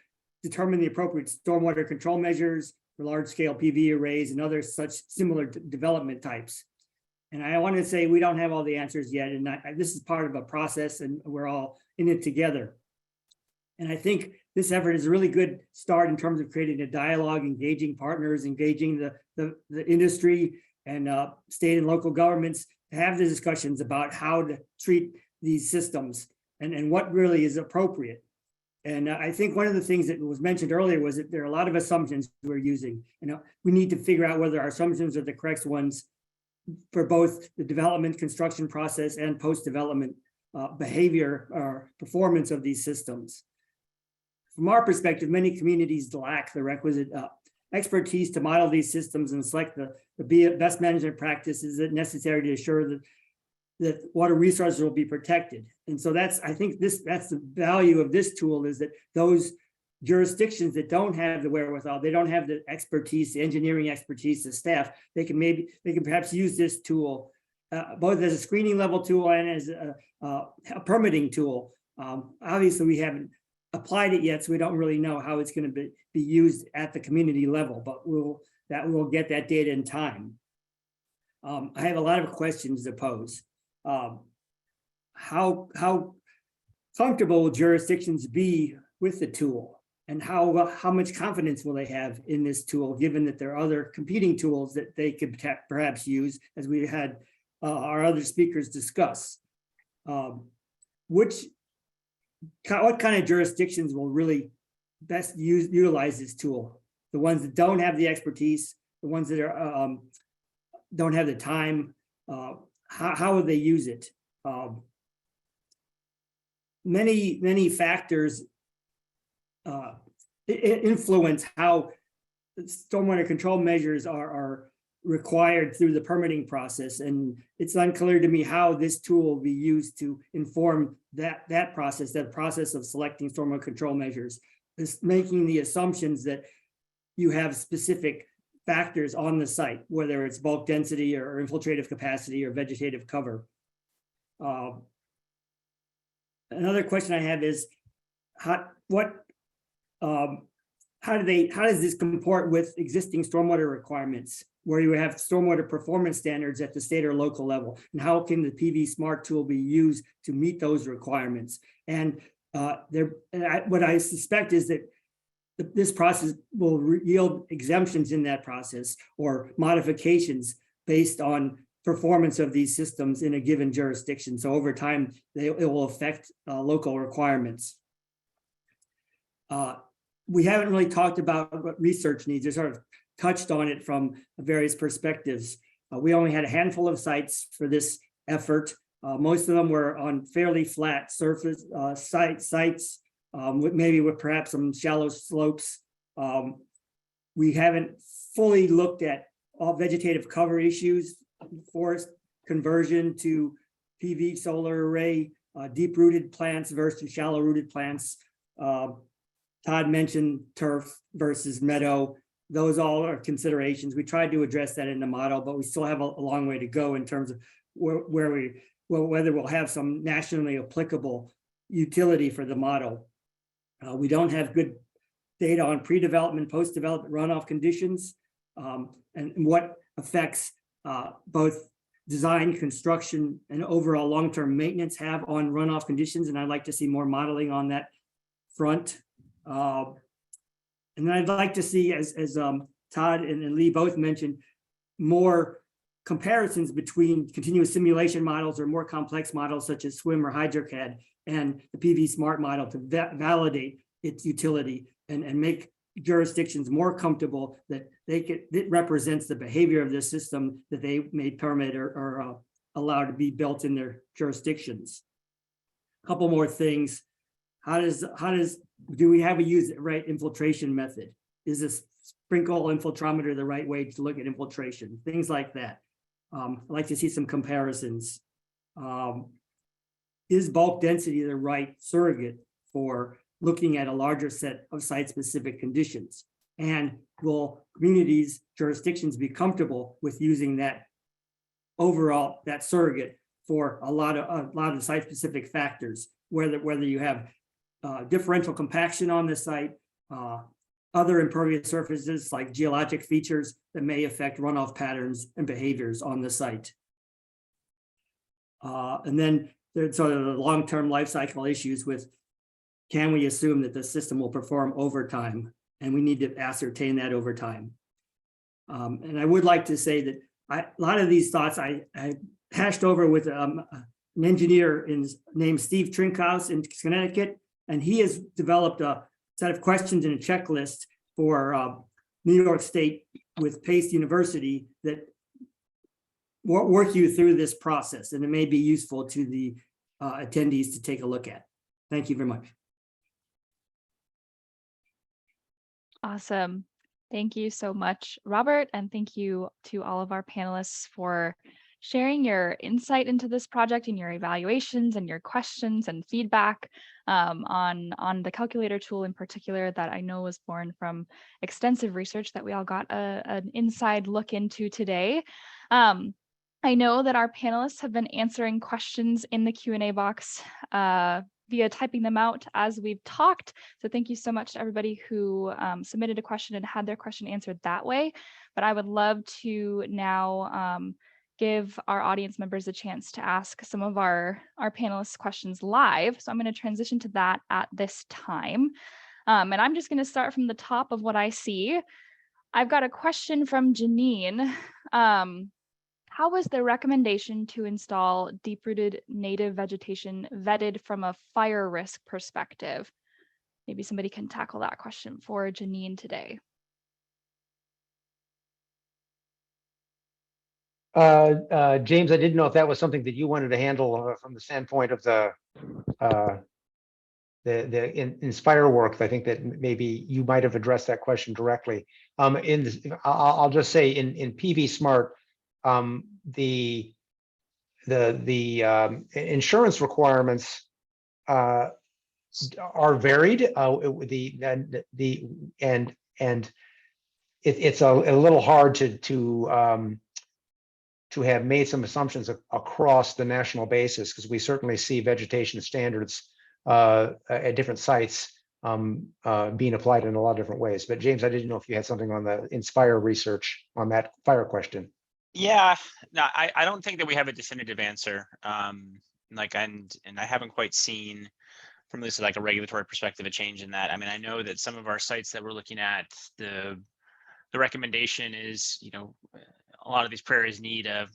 determine the appropriate stormwater control measures for large-scale PV arrays and other such similar development types. And I want to say we don't have all the answers yet, and this is part of a process, and we're all in it together. And I think this effort is a really good start in terms of creating a dialogue, engaging partners, engaging the industry and state and local governments to have the discussions about how to treat these systems and what really is appropriate. And I think one of the things that was mentioned earlier was that there are a lot of assumptions we're using. We need to figure out whether our assumptions are the correct ones for both the development, construction process and post-development behavior or performance of these systems. From our perspective, many communities lack the requisite expertise to model these systems and select the best management practices that necessary to assure that water resources will be protected. And so I think that's the value of this tool, is that those jurisdictions that don't have the wherewithal, they don't have the expertise, the engineering expertise, the staff, they can perhaps use this tool both as a screening level tool and as a permitting tool. Obviously, we haven't applied it yet, so we don't really know how it's going to be used at the community level, but we'll get that data in time. I have a lot of questions to pose. How comfortable will jurisdictions be with the tool? And how much confidence will they have in this tool, given that there are other competing tools that they could perhaps use, as we had our other speakers discuss? What kind of jurisdictions will really best utilize this tool? The ones that don't have the expertise, the ones that are don't have the time. How would they use it? Many factors influence how stormwater control measures are required through the permitting process, and it's unclear to me how this tool will be used to inform that process of selecting stormwater control measures. Is making the assumptions that you have specific factors on the site, whether it's bulk density or infiltrative capacity or vegetative cover. Another question I have is how does this comport with existing stormwater requirements, where you have stormwater performance standards at the state or local level, and how can the PV Smart tool be used to meet those requirements? And what I suspect is that this process will yield exemptions in that process or modifications based on performance of these systems in a given jurisdiction. So over time, it will affect local requirements. We haven't really talked about what research needs. We sort of touched on it from various perspectives. We only had a handful of sites for this effort. Most of them were on fairly flat surface sites, with perhaps some shallow slopes. We haven't fully looked at all vegetative cover issues, forest conversion to PV solar array, deep-rooted plants versus shallow-rooted plants. Todd mentioned turf versus meadow. Those all are considerations. We tried to address that in the model, but we still have a long way to go in terms of whether we'll have some nationally applicable utility for the model. We don't have good data on pre-development, post-development runoff conditions, and what effects both design, construction, and overall long-term maintenance have on runoff conditions. And I'd like to see more modeling on that front. And then I'd like to see, as Todd and Lee both mentioned, more comparisons between continuous simulation models or more complex models such as SWIM or HydroCAD and the PV Smart model to validate its utility and make jurisdictions more comfortable that it represents the behavior of the system that they may permit or allow to be built in their jurisdictions. A couple more things. Do we have a use the right infiltration method? Is this sprinkle infiltrometer the right way to look at infiltration? Things like that. I'd like to see some comparisons. Is bulk density the right surrogate for looking at a larger set of site-specific conditions? And will communities, jurisdictions be comfortable with using that overall, that surrogate for a lot of site-specific factors, whether you have differential compaction on the site, other impervious surfaces like geologic features that may affect runoff patterns and behaviors on the site. And then there's sort of the long-term life cycle issues with, can we assume that the system will perform over time? And we need to ascertain that over time. And I would like to say that a lot of these thoughts I hashed over with an engineer named Steve Trinkhaus in Connecticut, and he has developed a set of questions and a checklist for New York State with Pace University that work you through this process, and it may be useful to the attendees to take a look at. Thank you very much. Awesome. Thank you so much, Robert, and thank you to all of our panelists for sharing your insight into this project and your evaluations and your questions and feedback on the calculator tool in particular that I know was born from extensive research that we all got an inside look into today. I know that our panelists have been answering questions in the Q&A box via typing them out as we've talked. So thank you so much to everybody who submitted a question and had their question answered that way. But I would love to now give our audience members a chance to ask some of our panelists questions live. So I'm going to transition to that at this time. And I'm just going to start from the top of what I see. I've got a question from Janine. How was the recommendation to install deep-rooted native vegetation vetted from a fire risk perspective? Maybe somebody can tackle that question for Janine today. James, I didn't know if that was something that you wanted to handle from the standpoint of the Inspire work. I think that maybe you might have addressed that question directly. I'll just say in PV Smart, the insurance requirements are varied. It's a little hard to have made some assumptions across the national basis, because we certainly see vegetation standards at different sites being applied in a lot of different ways. But James, I didn't know if you had something on the Inspire research on that fire question. Yeah, no, I don't think that we have a definitive answer. And I haven't quite seen from this like a regulatory perspective a change in that. I mean, I know that some of our sites that we're looking at, the recommendation is, a lot of these prairies need a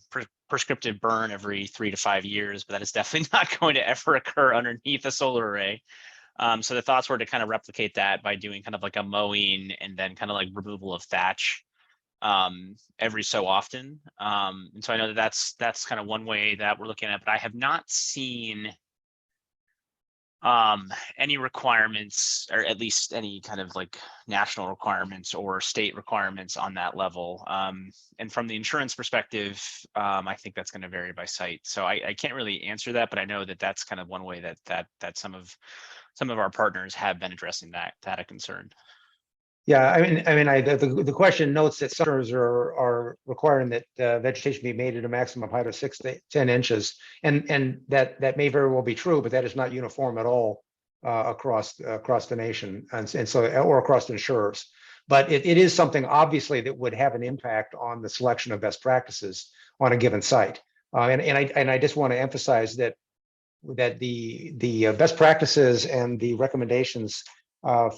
prescriptive burn every 3 to 5 years, but that is definitely not going to ever occur underneath a solar array. So the thoughts were to kind of replicate that by doing kind of like a mowing and then kind of like removal of thatch every so often. And so I know that that's kind of one way that we're looking at, but I have not seen any requirements, or at least any kind of like national requirements or state requirements on that level. And from the insurance perspective, I think that's going to vary by site. So I can't really answer that, but I know that that's kind of one way that some of our partners have been addressing that a concern. Yeah, I mean, the question notes that some are requiring that vegetation be made at a maximum height of 6 to 10 inches, and that may very well be true, but that is not uniform at all across the nation, and so or across insurers. But it is something obviously that would have an impact on the selection of best practices on a given site. And I just want to emphasize that the best practices and the recommendations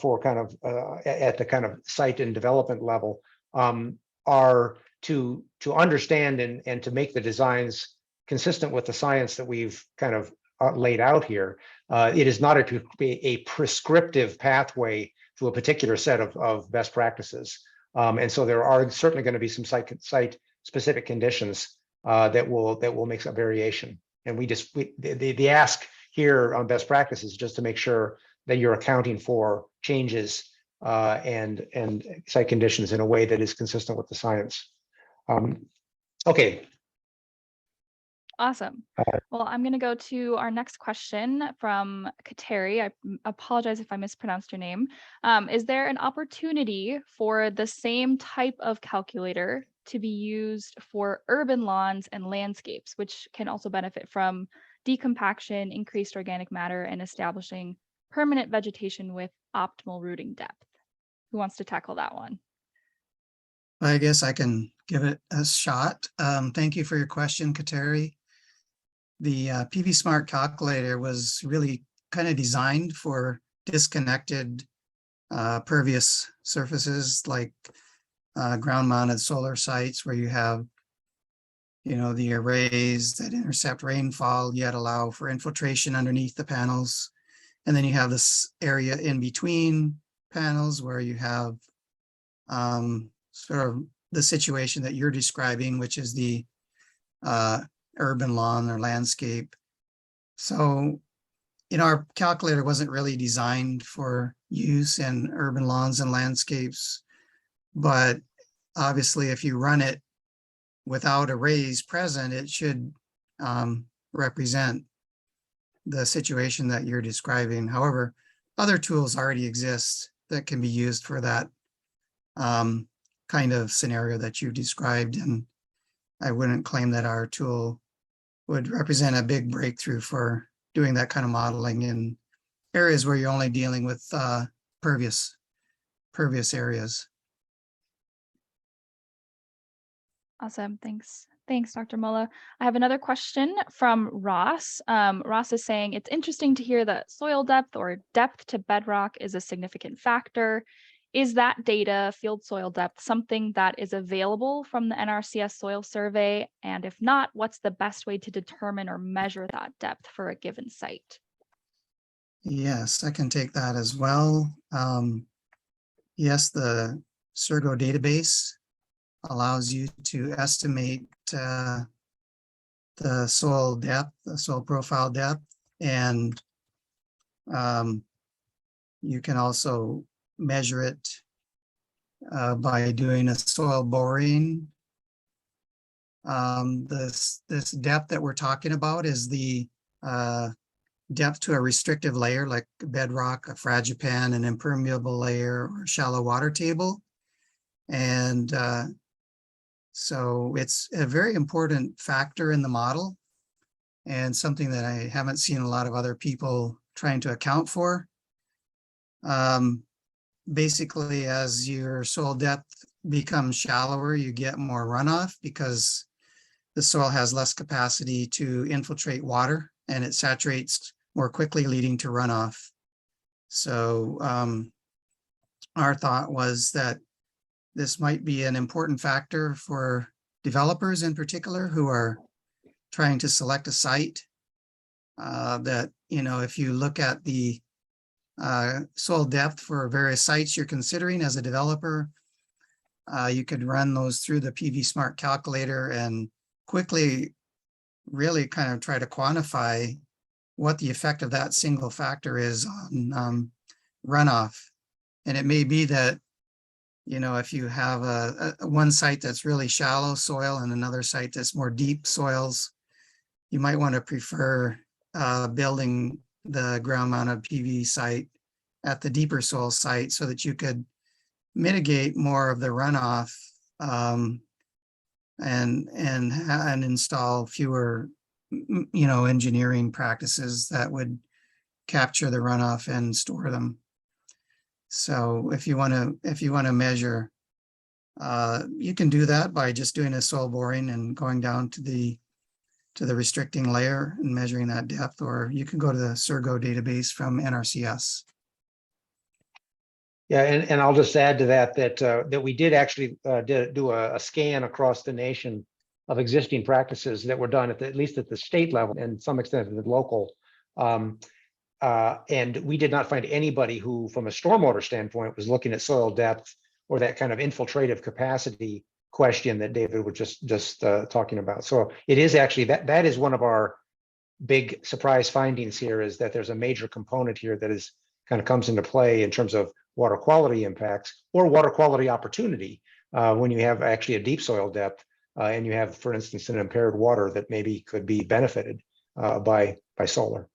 for kind of at the kind of site and development level are to understand and to make the designs consistent with the science that we've kind of laid out here. It is not a prescriptive pathway to a particular set of best practices. And so there are certainly going to be some site specific conditions that will make some variation. And the ask here on best practices is just to make sure that you're accounting for changes and site conditions in a way that is consistent with the science. Okay, Awesome. Well, I'm going to go to our next question from Kateri. I apologize if I mispronounced your name. Is there an opportunity for the same type of calculator to be used for urban lawns and landscapes, which can also benefit from decompaction, increased organic matter, and establishing permanent vegetation with optimal rooting depth? Who wants to tackle that one? I guess I can give it a shot. Thank you for your question, Kateri. The PV Smart calculator was really kind of designed for disconnected pervious surfaces like ground mounted solar sites where you have, the arrays that intercept rainfall, yet allow for infiltration underneath the panels. And then you have this area in between panels where you have sort of the situation that you're describing, which is the urban lawn or landscape. So, our calculator wasn't really designed for use in urban lawns and landscapes, but obviously if you run it without arrays present, it should represent the situation that you're describing. However, other tools already exist that can be used for that kind of scenario that you described, and I wouldn't claim that our tool would represent a big breakthrough for doing that kind of modeling in areas where you're only dealing with pervious areas. Awesome. Thanks. Thanks, Dr. Mulla. I have another question from Ross. Ross is saying, it's interesting to hear that soil depth or depth to bedrock is a significant factor. Is that data, field soil depth, something that is available from the NRCS soil survey? And if not, what's the best way to determine or measure that depth for a given site? Yes, I can take that as well. Yes, the Surgo database allows you to estimate the soil depth, the soil profile depth, and you can also measure it by doing a soil boring. This depth that we're talking about is the depth to a restrictive layer like bedrock, a fragipan, an impermeable layer, or shallow water table. And so it's a very important factor in the model and something that I haven't seen a lot of other people trying to account for. Basically, as your soil depth becomes shallower, you get more runoff because the soil has less capacity to infiltrate water and it saturates more quickly, leading to runoff. So our thought was that this might be an important factor for developers in particular who are trying to select a site that, if you look at the soil depth for various sites you're considering as a developer, you could run those through the PV Smart calculator and quickly really kind of try to quantify what the effect of that single factor is on runoff. And it may be that, if you have a one site that's really shallow soil and another site that's more deep soils, you might want to prefer building the ground mounted PV site at the deeper soil site so that you could mitigate more of the runoff and install fewer, engineering practices that would capture the runoff and store them. So if you want to measure, you can do that by just doing a soil boring and going down to the restricting layer and measuring that depth, or you can go to the Surgo database from NRCS. Yeah, and I'll just add to that we did actually do a scan across the nation of existing practices that were done at least at the state level and some extent at the local. And we did not find anybody who, from a stormwater standpoint, was looking at soil depth or that kind of infiltrative capacity question that David was just talking about. So it is actually that is one of our big surprise findings here, is that there's a major component here that is kind of comes into play in terms of water quality impacts or water quality opportunity when you have actually a deep soil depth and you have, for instance, an impaired water that maybe could be benefited by solar.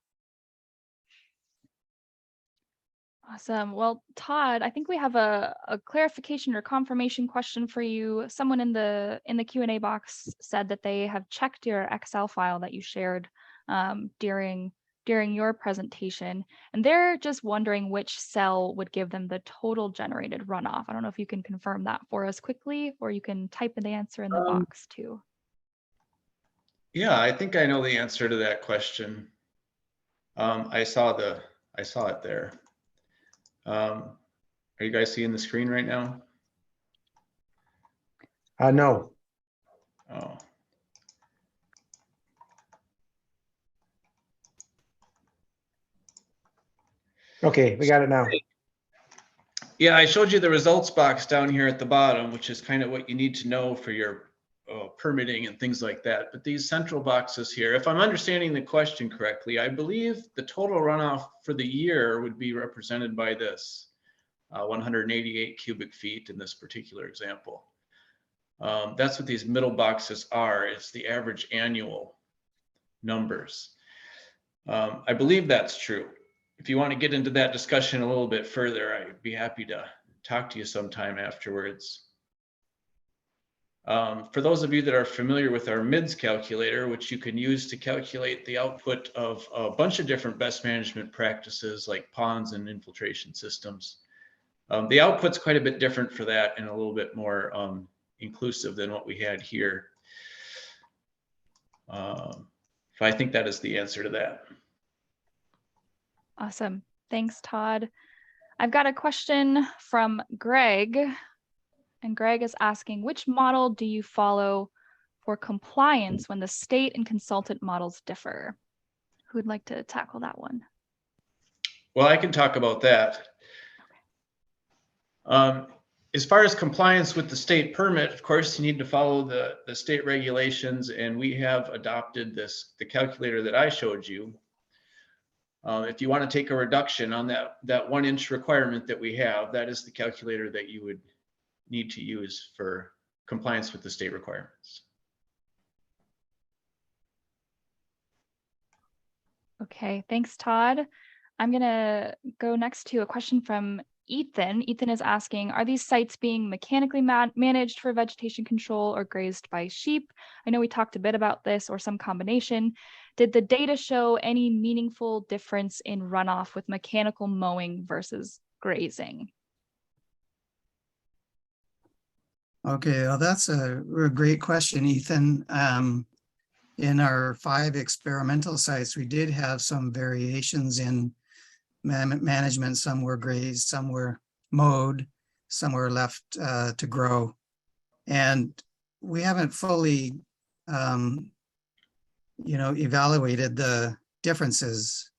Awesome. Well, Todd, I think we have a clarification or confirmation question for you. Someone in the Q&A box said that they have checked your Excel file that you shared during your presentation, and they're just wondering which cell would give them the total generated runoff. I don't know if you can confirm that for us quickly, or you can type in the answer in the box too. Yeah, I think I know the answer to that question. I saw it there. Are you guys seeing the screen right now? No. Oh. Okay, we got it now. Yeah, I showed you the results box down here at the bottom, which is kind of what you need to know for your permitting and things like that. But these central boxes here, if I'm understanding the question correctly, I believe the total runoff for the year would be represented by this 188 cubic feet in this particular example. That's what these middle boxes are. It's the average annual numbers. I believe that's true. If you want to get into that discussion a little bit further, I'd be happy to talk to you sometime afterwards. For those of you that are familiar with our MIDS calculator, which you can use to calculate the output of a bunch of different best management practices like ponds and infiltration systems, the output's quite a bit different for that and a little bit more inclusive than what we had here. So I think that is the answer to that. Awesome. Thanks, Todd. I've got a question from Greg, and Greg is asking, which model do you follow for compliance when the state and consultant models differ? Who would like to tackle that one? Well, I can talk about that. As far as compliance with the state permit, of course, you need to follow the state regulations, and we have adopted the calculator that I showed you. If you want to take a reduction on that 1 inch requirement that we have, that is the calculator that you would need to use for compliance with the state requirements. Okay, thanks, Todd. I'm gonna go next to a question from Ethan. Ethan is asking, are these sites being mechanically managed for vegetation control or grazed by sheep? I know we talked a bit about this, or some combination. Did the data show any meaningful difference in runoff with mechanical mowing versus grazing? Okay, well, that's a great question, Ethan. In our 5 experimental sites, we did have some variations in management. Some were grazed, some were mowed, some were left to grow. And we haven't fully, evaluated the differences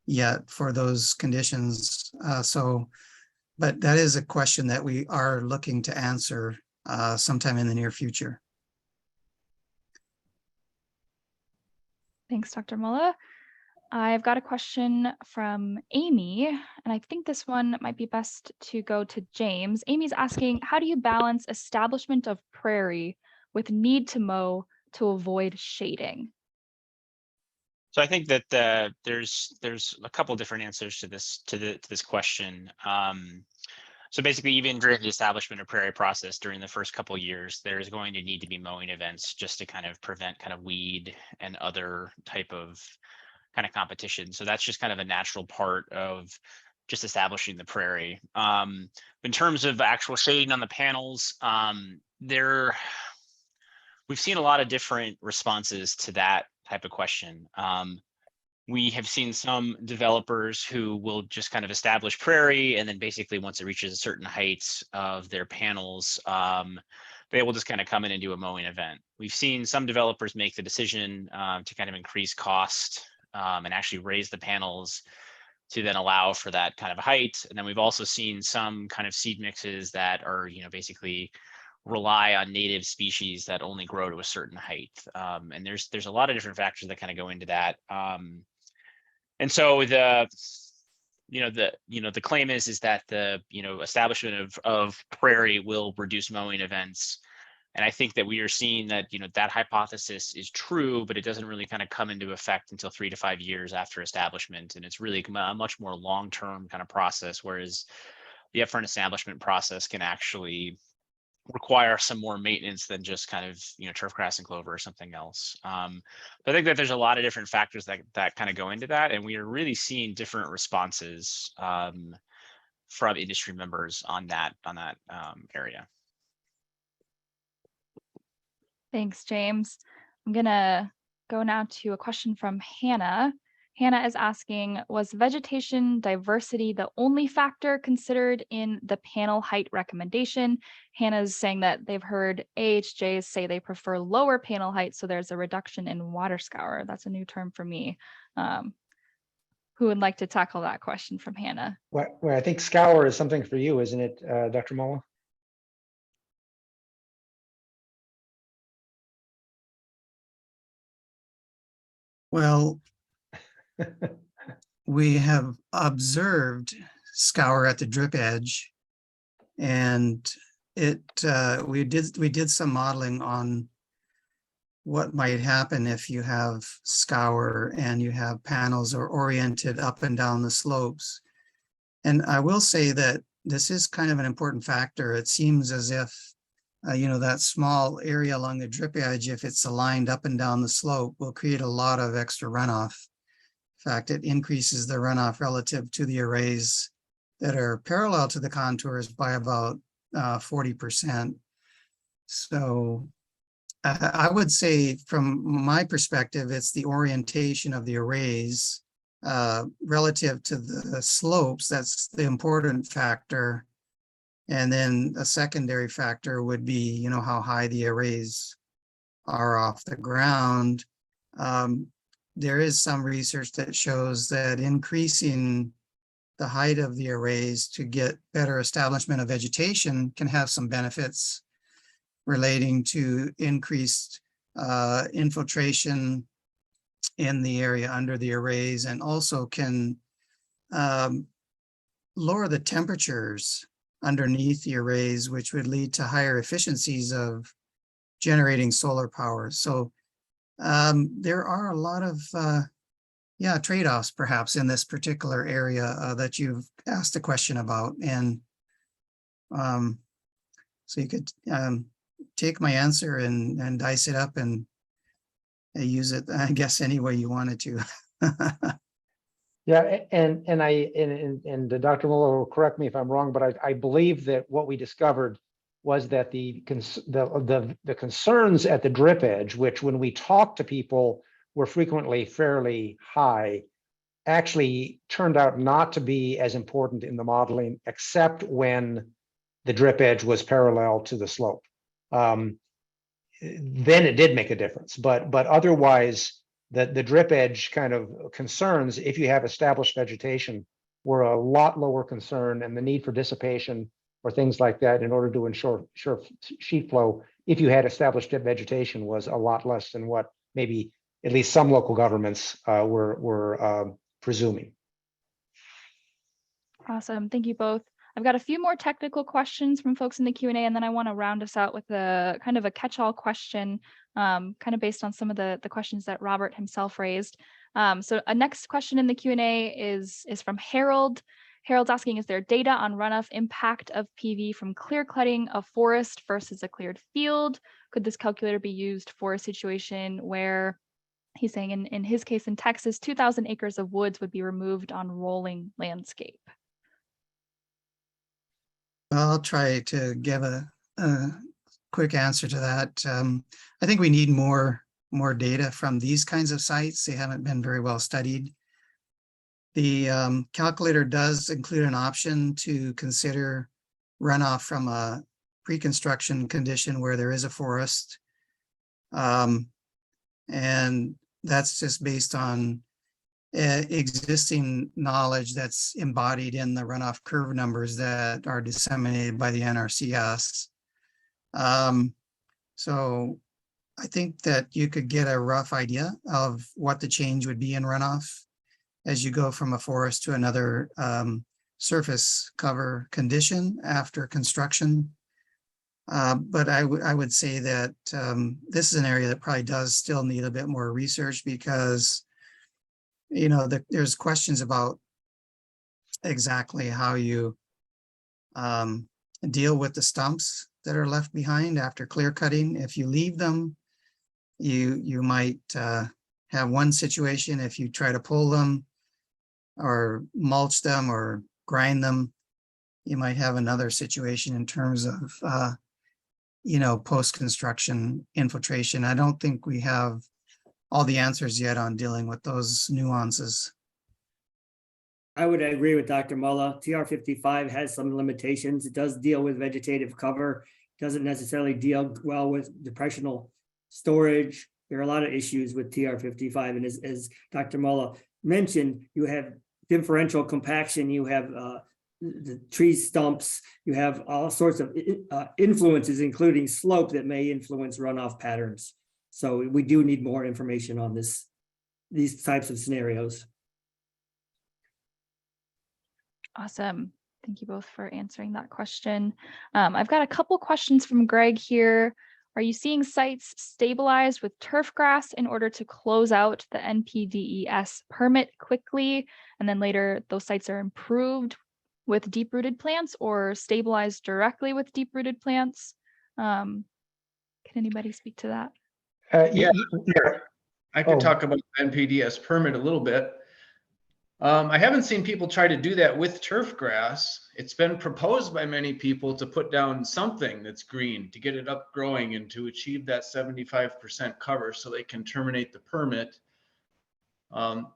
yet for those conditions. But that is a question that we are looking to answer sometime in the near future. Thanks, Dr. Mulla. I've got a question from Amy, and I think this one might be best to go to James. Amy's asking, how do you balance establishment of prairie with need to mow to avoid shading? So I think that there's a couple different answers to this question. So basically, even during the establishment of prairie process during the first couple of years, there's going to need to be mowing events just to kind of prevent kind of weed and other type of kind of competition. So that's just kind of a natural part of just establishing the prairie. In terms of actual shading on the panels, we've seen a lot of different responses to that type of question. We have seen some developers who will just kind of establish prairie, and then basically once it reaches a certain height of their panels, they will just kind of come in and do a mowing event. We've seen some developers make the decision to kind of increase cost and actually raise the panels to then allow for that kind of height. And then we've also seen some kind of seed mixes that are, basically rely on native species that only grow to a certain height. And there's a lot of different factors that kind of go into that. And so the claim is that the establishment of prairie will reduce mowing events, And I think that we are seeing that, that hypothesis is true, but it doesn't really kind of come into effect until 3 to 5 years after establishment. And it's really a much more long-term kind of process, whereas the upfront establishment process can actually require some more maintenance than just kind of, turf grass and clover or something else. But I think that there's a lot of different factors that kind of go into that. And we are really seeing different responses from industry members on that area. Thanks, James. I'm gonna go now to a question from Hannah. Hannah is asking, was vegetation diversity the only factor considered in the panel height recommendation? Hannah's saying that they've heard AHJs say they prefer lower panel height, so there's a reduction in water scour. That's a new term for me. Who would like to tackle that question from Hannah? Well, I think scour is something for you, isn't it, Dr. Mola? Well, we have observed scour at the drip edge, and we did some modeling on what might happen if you have scour and you have panels are oriented up and down the slopes. And I will say that this is kind of an important factor. It seems as if that small area along the drip edge, if it's aligned up and down the slope, will create a lot of extra runoff. In fact, it increases the runoff relative to the arrays that are parallel to the contours by about 40%. So I would say from my perspective, it's the orientation of the arrays relative to the slopes. That's the important factor. And then a secondary factor would be, how high the arrays are off the ground. There is some research that shows that increasing the height of the arrays to get better establishment of vegetation can have some benefits relating to increased infiltration in the area under the arrays, and also can lower the temperatures underneath the arrays, which would lead to higher efficiencies of generating solar power. So there are a lot of trade-offs perhaps in this particular area that you've asked a question about. And so you could take my answer and dice it up and use it, I guess, any way you wanted to. Yeah, and Dr. Muller will correct me if I'm wrong, but I believe that what we discovered was that the concerns at the drip edge, which when we talked to people were frequently fairly high, actually turned out not to be as important in the modeling, except when the drip edge was parallel to the slope. Then it did make a difference, but otherwise, the drip edge kind of concerns, if you have established vegetation, were a lot lower concern, and the need for dissipation or things like that in order to ensure sheet flow, if you had established vegetation, was a lot less than what maybe at least some local governments were presuming. Awesome, thank you both. I've got a few more technical questions from folks in the Q&A, and then I want to round us out with a kind of a catch-all question, kind of based on some of the questions that Robert himself raised. So a next question in the Q&A is from Harold. Harold's asking, is there data on runoff impact of PV from clear cutting of forest versus a cleared field? Could this calculator be used for a situation where, he's saying in his case in Texas, 2,000 acres of woods would be removed on rolling landscape? I'll try to give a quick answer to that. I think we need more data from these kinds of sites. They haven't been very well studied. The calculator does include an option to consider runoff from a pre-construction condition where there is a forest. And that's just based on existing knowledge that's embodied in the runoff curve numbers that are disseminated by the NRCS. So I think that you could get a rough idea of what the change would be in runoff as you go from a forest to another surface cover condition after construction. But I would say that this is an area that probably does still need a bit more research because, you know, there's questions about exactly how you deal with the stumps that are left behind after clear cutting. If you leave them, you might have one situation. If you try to pull them or mulch them or grind them, you might have another situation in terms of you know, post-construction infiltration. I don't think we have all the answers yet on dealing with those nuances. I would agree with Dr. Mulla. TR55 has some limitations. It does deal with vegetative cover, doesn't necessarily deal well with depressional storage. There are a lot of issues with TR55. And as Dr. Mulla mentioned, you have differential compaction, you have the tree stumps, you have all sorts of influences, including slope that may influence runoff patterns. So we do need more information on these types of scenarios. Awesome. Thank you both for answering that question. I've got a couple questions from Greg here. Are you seeing sites stabilized with turf grass in order to close out the NPDES permit quickly, and then later those sites are improved with deep-rooted plants or stabilized directly with deep-rooted plants? Can anybody speak to that? Yeah. I could Oh. talk about the NPDES permit a little bit. I haven't seen people try to do that with turf grass. It's been proposed by many people to put down something that's green to get it up growing and to achieve that 75% cover so they can terminate the permit.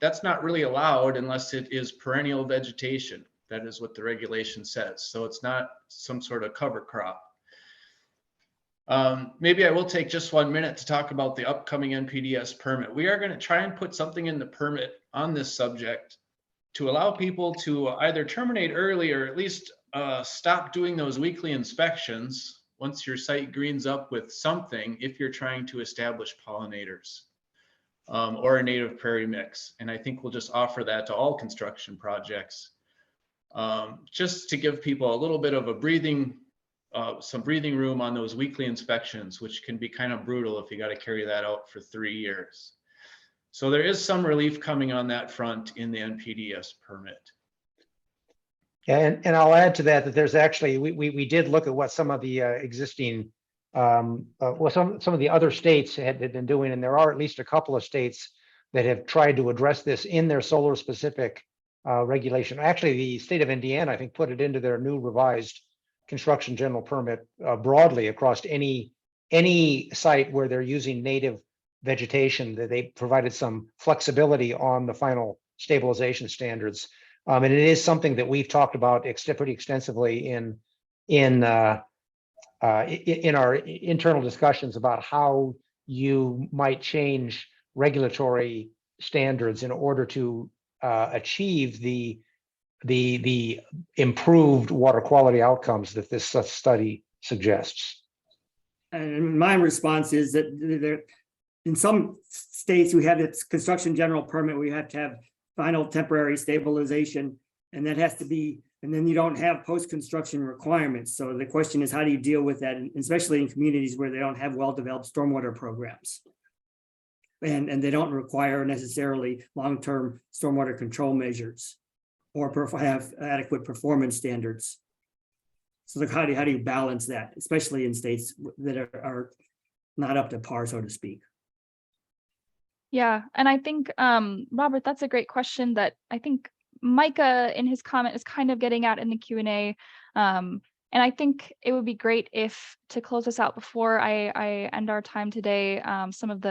That's not really allowed unless it is perennial vegetation. That is what the regulation says. So it's not some sort of cover crop. Maybe I will take just 1 minute to talk about the upcoming NPDES permit. We are going to try and put something in the permit on this subject to allow people to either terminate early or at least stop doing those weekly inspections once your site greens up with something if you're trying to establish pollinators or a native prairie mix. And I think we'll just offer that to all construction projects just to give people a little bit of a some breathing room on those weekly inspections, which can be kind of brutal if you got to carry that out for 3 years. So there is some relief coming on that front in the NPDES permit. And I'll add to that there's actually, we did look at what some of the existing, well, some of the other states had been doing, and there are at least a couple of states that have tried to address this in their solar specific regulation. Actually, the state of Indiana, I think, put it into their new revised construction general permit broadly across any site where they're using native vegetation, that they provided some flexibility on the final stabilization standards. And it is something that we've talked about pretty extensively in our internal discussions about how you might change regulatory standards in order to achieve the improved water quality outcomes that this study suggests. And my response is that in some states, we have this construction general permit, we have to have final temporary stabilization, and that has to be, and then you don't have post-construction requirements. So the question is, how do you deal with that, especially in communities where they don't have well-developed stormwater programs? And they don't require necessarily long-term stormwater control measures or have adequate performance standards. So how do you balance that, especially in states that are not up to par, so to speak? Yeah, and I think, Robert, that's a great question that I think Micah in his comment is kind of getting at in the Q&A. And I think it would be great if, to close us out before I end our time today, some of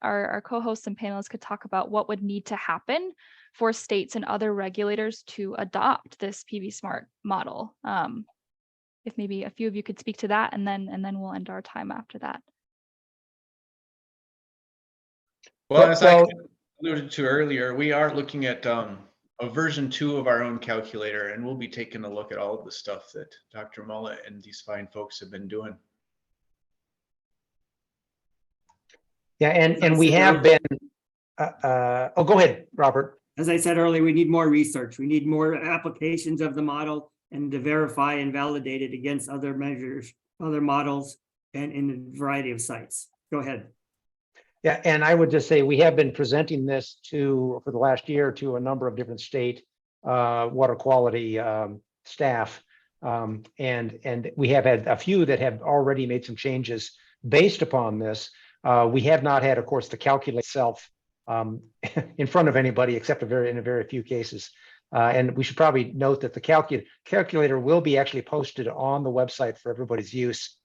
our co-hosts and panelists could talk about what would need to happen for states and other regulators to adopt this PV Smart model. If maybe a few of you could speak to that, and then we'll end our time after that. Well, as I alluded to earlier, we are looking at a version 2 of our own calculator, and we'll be taking a look at all of the stuff that Dr. Mulla and these fine folks have been doing. Yeah, and we have been, oh, go ahead, Robert. As I said earlier, we need more research. We need more applications of the model and to verify and validate it against other measures other models, and in a variety of sites. Go ahead. Yeah, and I would just say we have been presenting this for the last year to a number of different state water quality staff. And we have had a few that have already made some changes based upon this. We have not had, of course, the calculator itself in front of anybody except in a very few cases. And we should probably note that the calculator will be actually posted on the website for everybody's use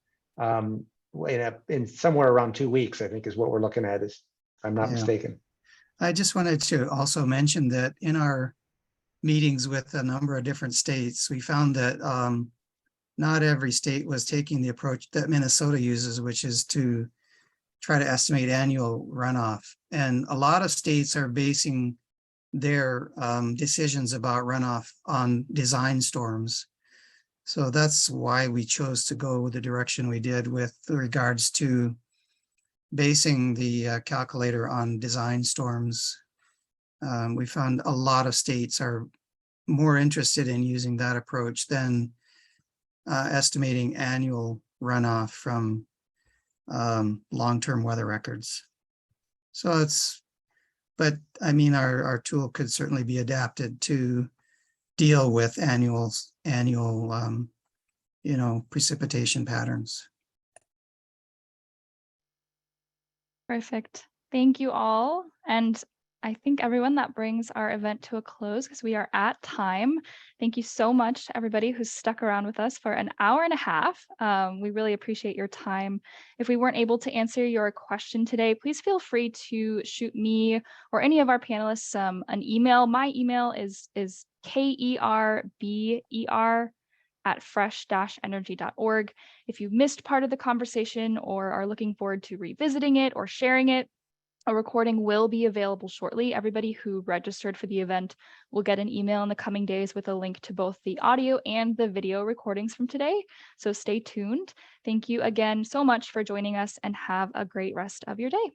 in somewhere around 2 weeks, I think is what we're looking at, if I'm not mistaken. I just wanted to also mention that in our meetings with a number of different states, we found that not every state was taking the approach that Minnesota uses, which is to try to estimate annual runoff. And a lot of states are basing their decisions about runoff on design storms. So that's why we chose to go the direction we did with regards to basing the calculator on design storms. We found a lot of states are more interested in using that approach than estimating annual runoff from long-term weather records. So but I mean, our tool could certainly be adapted to deal with annual precipitation patterns. Perfect. Thank you all. And I think everyone, that brings our event to a close because we are at time. Thank you so much to everybody who's stuck around with us for an hour and a half. We really appreciate your time. If we weren't able to answer your question today, please feel free to shoot me or any of our panelists an email. My email is kerber@fresh-energy.org. If you missed part of the conversation or are looking forward to revisiting it or sharing it, a recording will be available shortly. Everybody who registered for the event will get an email in the coming days with a link to both the audio and the video recordings from today. So stay tuned. Thank you again so much for joining us and have a great rest of your day.